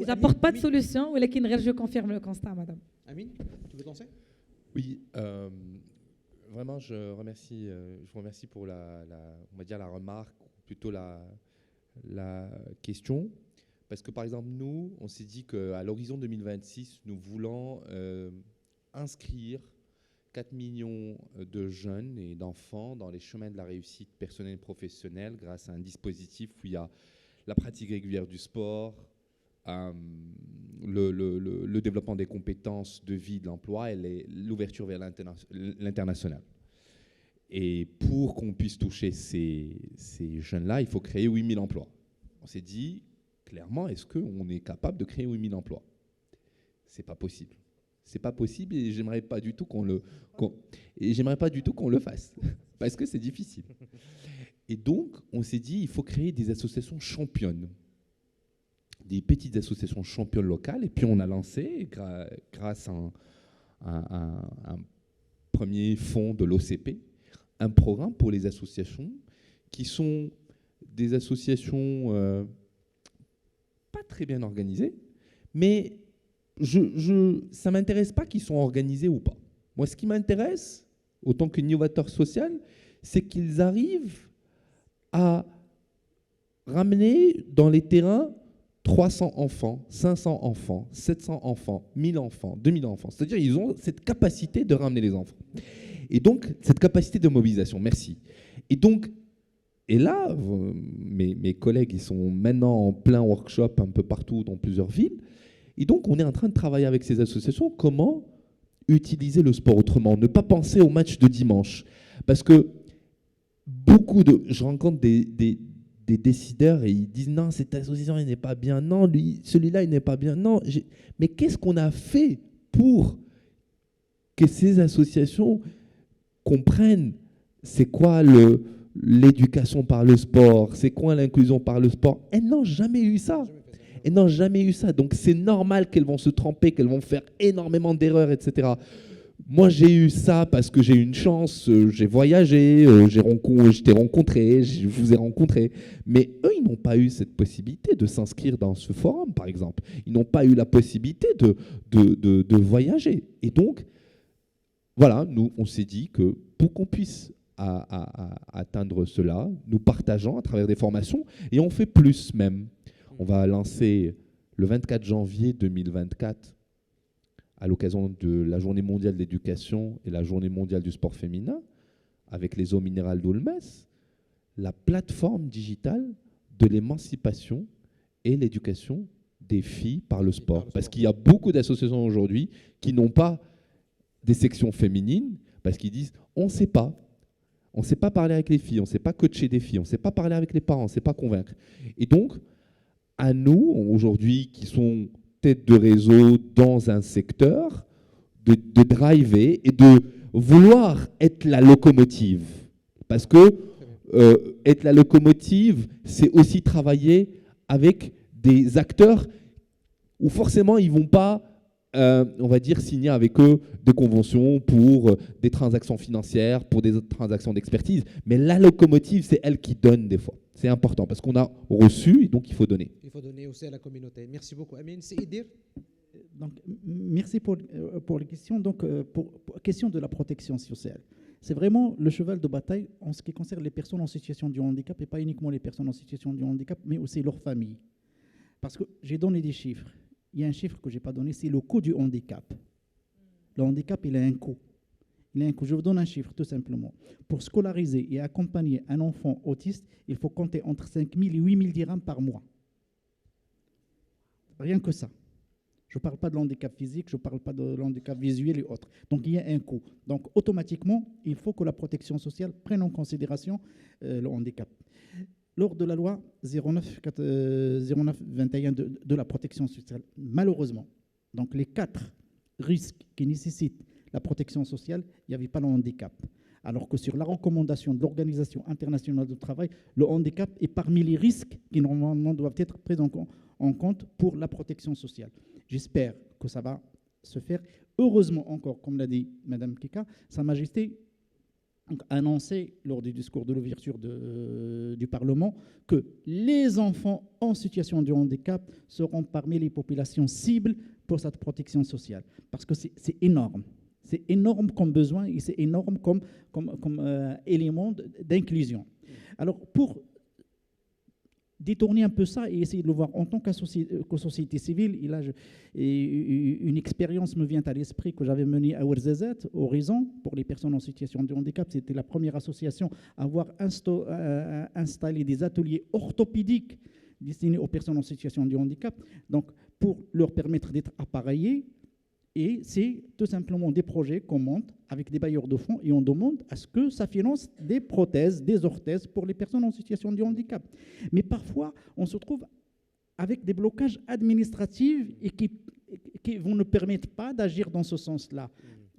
n'apportent pas de solution, mais je confirme le constat, madame. Amine, tu veux lancer? Oui, vraiment, je vous remercie pour on va dire la remarque, ou plutôt la question. Parce que, par exemple, nous, on s'est dit qu'à l'horizon 2026, nous voulons inscrire 4 millions de jeunes et d'enfants dans les chemins de la réussite personnelle et professionnelle grâce à un dispositif où il y a la pratique régulière du sport, le développement des compétences de vie, de l'emploi et l'ouverture vers l'international. Et pour qu'on puisse toucher ces jeunes-là, il faut créer 8000 emplois. On s'est dit, clairement, est-ce qu'on est capable de créer 8000 emplois? C'est pas possible. C'est pas possible et j'aimerais pas du tout qu'on le fasse parce que c'est difficile. Et donc, on s'est dit, il faut créer des associations championnes, des petites associations championnes locales. Et puis, on a lancé, grâce à un premier fonds de l'OCP, un programme pour les associations qui sont des associations pas très bien organisées, mais ça ne m'intéresse pas qu'ils sont organisés ou pas. Moi, ce qui m'intéresse, autant qu'innovateur social, c'est qu'ils arrivent à ramener dans les terrains 300 enfants, 500 enfants, 700 enfants, 1000 enfants, 2000 enfants. C'est-à-dire qu'ils ont cette capacité de ramener les enfants. Et donc, cette capacité de mobilisation. Merci. Et là, mes collègues, ils sont maintenant en plein workshop un peu partout dans plusieurs villes. Et donc, on est en train de travailler avec ces associations comment utiliser le sport autrement, ne pas penser au match de dimanche. Parce que je rencontre des décideurs et ils disent non, cette association elle n'est pas bien, non, celui-là il n'est pas bien, non. Mais qu'est-ce qu'on a fait pour que ces associations comprennent c'est quoi l'éducation par le sport, c'est quoi l'inclusion par le sport? Elles n'ont jamais eu ça. Elles n'ont jamais eu ça. Donc c'est normal qu'elles vont se tromper, qu'elles vont faire énormément d'erreurs, etc. Moi, j'ai eu ça parce que j'ai eu une chance, j'ai voyagé, je t'ai rencontré, je vous ai rencontré. Mais eux, ils n'ont pas eu cette possibilité de s'inscrire dans ce forum, par exemple. Ils n'ont pas eu la possibilité de voyager. Et donc, voilà, nous, on s'est dit que pour qu'on puisse atteindre cela, nous partageons à travers des formations et on fait plus même. On va lancer le 24 janvier 2024 à l'occasion de la Journée mondiale de l'éducation et la Journée mondiale du sport féminin, avec les eaux minérales d'Olmes, la plateforme digitale de l'émancipation et l'éducation des filles par le sport. Parce qu'il y a beaucoup d'associations aujourd'hui qui n'ont pas des sections féminines, parce qu'ils disent on ne sait pas. On ne sait pas parler avec les filles, on ne sait pas coacher des filles, on ne sait pas parler avec les parents, on ne sait pas convaincre. Et donc, à nous, aujourd'hui, qui sont tête de réseau dans un secteur, de driver et de vouloir être la locomotive. Parce que être la locomotive, c'est aussi travailler avec des acteurs où forcément ils ne vont pas, on va dire, signer avec eux des conventions pour des transactions financières, pour des transactions d'expertise. Mais la locomotive, c'est elle qui donne des fois. C'est important parce qu'on a reçu et donc il faut donner. Il faut donner aussi à la communauté. Merci beaucoup. Amine, c'est Idir. Donc, merci pour les questions. Donc, pour question de la protection sociale, c'est vraiment le cheval de bataille en ce qui concerne les personnes en situation de handicap et pas uniquement les personnes en situation de handicap, mais aussi leurs familles. Parce que j'ai donné des chiffres. Il y a un chiffre que je n'ai pas donné, c'est le coût du handicap. Le handicap, il a un coût. Je vous donne un chiffre, tout simplement. Pour scolariser et accompagner un enfant autiste, il faut compter entre 5 000 et 8 000 dirhams par mois. Rien que ça. Je ne parle pas de l'handicap physique, je ne parle pas de l'handicap visuel et autres. Donc, il y a un coût. Donc, automatiquement, il faut que la protection sociale prenne en considération le handicap. Lors de la loi 09-21 de la protection sociale, malheureusement, donc les 4 risques qui nécessitent la protection sociale, il n'y avait pas le handicap. Alors que sur la recommandation de l'Organisation internationale du travail, le handicap est parmi les risques qui normalement doivent être pris en compte pour la protection sociale. J'espère que ça va se faire. Heureusement encore, comme l'a dit Mme Kika, Sa Majesté a annoncé lors du discours de l'ouverture du Parlement que les enfants en situation de handicap seront parmi les populations cibles pour cette protection sociale. Parce que c'est énorme. C'est énorme comme besoin et c'est énorme comme élément d'inclusion. Alors, pour détourner un peu ça et essayer de le voir en tant que société civile, et là, une expérience me vient à l'esprit que j'avais menée à Ouarzazate, Horizon, pour les personnes en situation de handicap. C'était la première association à avoir installé des ateliers orthopédiques destinés aux personnes en situation de handicap, donc pour leur permettre d'être appareillés. Et c'est tout simplement des projets qu'on monte avec des bailleurs de fonds et on demande à ce que ça finance des prothèses, des orthèses pour les personnes en situation de handicap. Mais parfois, on se trouve avec des blocages administratifs et qui ne permettent pas d'agir dans ce sens-là.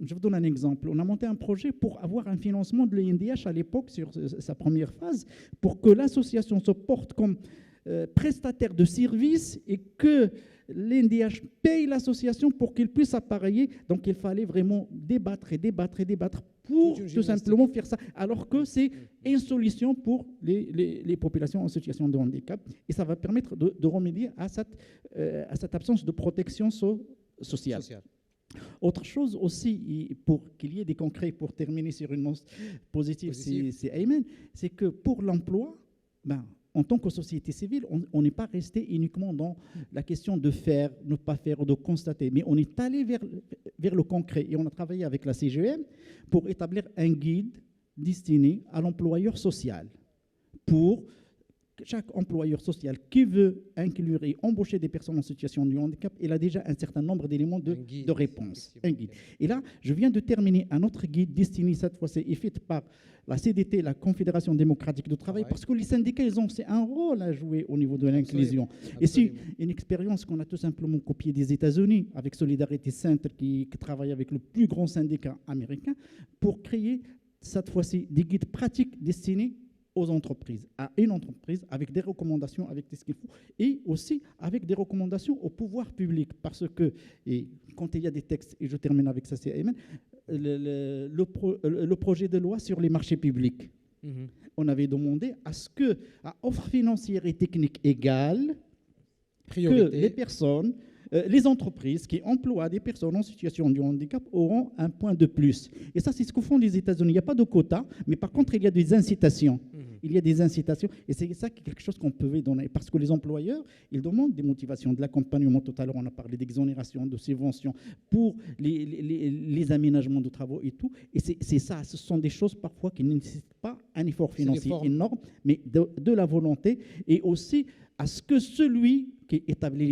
Je vous donne un exemple. On a monté un projet pour avoir un financement de l'INDH à l'époque sur sa première phase pour que l'association se porte comme prestataire de services et que l'INDH paye l'association pour qu'il puisse appareiller. Donc, il fallait vraiment débattre pour tout simplement faire ça, alors que c'est une solution pour les populations en situation de handicap. Et ça va permettre de remédier à cette absence de protection sociale. Autre chose aussi, pour qu'il y ait des concrets, pour terminer sur une note positive, c'est Ayman, c'est que pour l'emploi, en tant que société civile, on n'est pas resté uniquement dans la question de faire, ne pas faire, de constater, mais on est allé vers le concret et on a travaillé avec la CGM pour établir un guide destiné à l'employeur social pour chaque employeur social qui veut inclure et embaucher des personnes en situation de handicap, il a déjà un certain nombre d'éléments de réponse. Un guide. Et là, je viens de terminer un autre guide destiné cette fois-ci et fait par la CDT, la Confédération démocratique du travail, parce que les syndicats, ils ont un rôle à jouer au niveau de l'inclusion. Et c'est une expérience qu'on a tout simplement copiée des États-Unis, avec Solidarity Center, qui travaille avec le plus grand syndicat américain, pour créer cette fois-ci des guides pratiques destinés aux entreprises, à une entreprise, avec des recommandations, avec ce qu'il faut, et aussi avec des recommandations au pouvoir public, parce que, et quand il y a des textes, et je termine avec ça, c'est Ayman, le projet de loi sur les marchés publics, on avait demandé à ce que, à offre financière et technique égale, que les personnes, les entreprises qui emploient des personnes en situation de handicap auront un point de plus. Et ça, c'est ce que font les États-Unis. Il n'y a pas de quota, mais par contre, il y a des incitations. Il y a des incitations, et c'est ça quelque chose qu'on peut donner. Parce que les employeurs, ils demandent des motivations, de l'accompagnement. Tout à l'heure, on a parlé d'exonération, de subventions pour les aménagements de travaux et tout. Et c'est ça, ce sont des choses parfois qui ne nécessitent pas un effort financier énorme, mais de la volonté, et aussi à ce que celui qui établit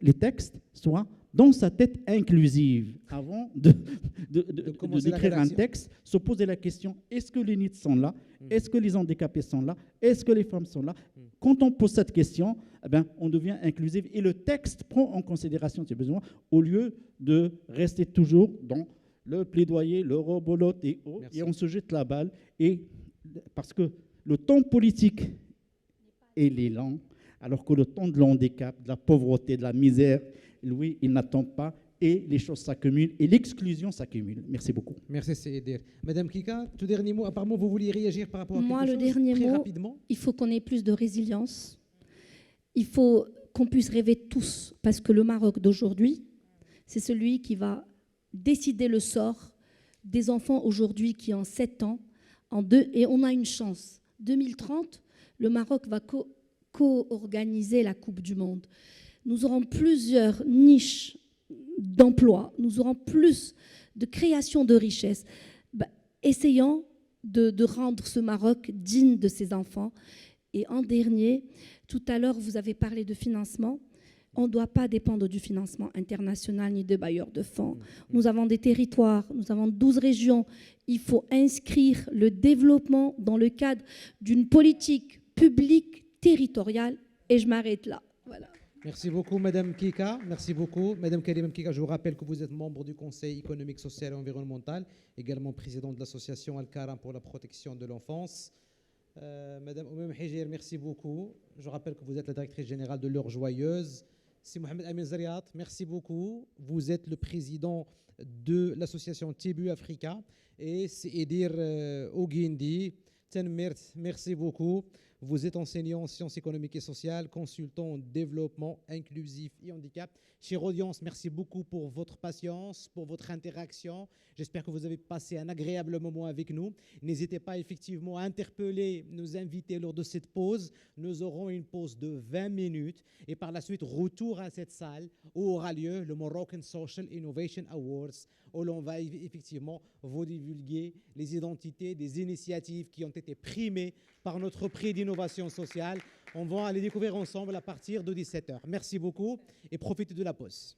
les textes soit dans sa tête inclusive. Avant d'écrire un texte, se poser la question, est-ce que les NEET sont là? Est-ce que les handicapés sont là? Est-ce que les femmes sont là? Quand on pose cette question, eh bien, on devient inclusif et le texte prend en considération ces besoins au lieu de rester toujours dans le plaidoyer, le rebolote et on se jette la balle. Et parce que le temps politique est lent, alors que le temps de l'handicap, de la pauvreté, de la misère, lui, il n'attend pas et les choses s'accumulent et l'exclusion s'accumule. Merci beaucoup. Merci, Seydir. Madame Kika, tout dernier mot. Apparemment, vous vouliez réagir par rapport à quelque chose. Moi, le dernier très mot, rapidement. Il faut qu'on ait plus de résilience. Il faut qu'on puisse rêver tous, parce que le Maroc d'aujourd'hui, c'est celui qui va décider le sort des enfants aujourd'hui qui ont 7 ans, et on a une chance. 2030, le Maroc va co-organiser la Coupe du Monde. Nous aurons plusieurs niches d'emploi, nous aurons plus de création de richesses. Essayons de rendre ce Maroc digne de ses enfants. Et en dernier, tout à l'heure, vous avez parlé de financement. On ne doit pas dépendre du financement international ni de bailleurs de fonds. Nous avons des territoires, nous avons 12 régions. Il faut inscrire le développement dans le cadre d'une politique publique territoriale. Et je m'arrête là. Voilà. Merci beaucoup, Madame Kika. Merci beaucoup. Madame Karim Kika, je vous rappelle que vous êtes membre du Conseil économique, social et environnemental, également président de l'association Al-Karam pour la protection de l'enfance. Madame Oumem Hijir, merci beaucoup. Je rappelle que vous êtes la directrice générale de l'Heure Joyeuse. C'est Mohamed Amin Zariat, merci beaucoup. Vous êtes le président de l'association Tibu Africa. Et c'est Edir Ogindi. Merci beaucoup. Vous êtes enseignant en sciences économiques et sociales, consultant en développement inclusif et handicap. Chère audience, merci beaucoup pour votre patience, pour votre interaction. J'espère que vous avez passé un agréable moment avec nous. N'hésitez pas effectivement à interpeller nos invités lors de cette pause. Nous aurons une pause de 20 minutes et par la suite, retour à cette salle où aura lieu le Moroccan Social Innovation Awards, où l'on va effectivement vous divulguer les identités des initiatives qui ont été primées par notre prix d'innovation sociale. On va aller découvrir ensemble à partir de 17h. Merci beaucoup et profitez de la pause.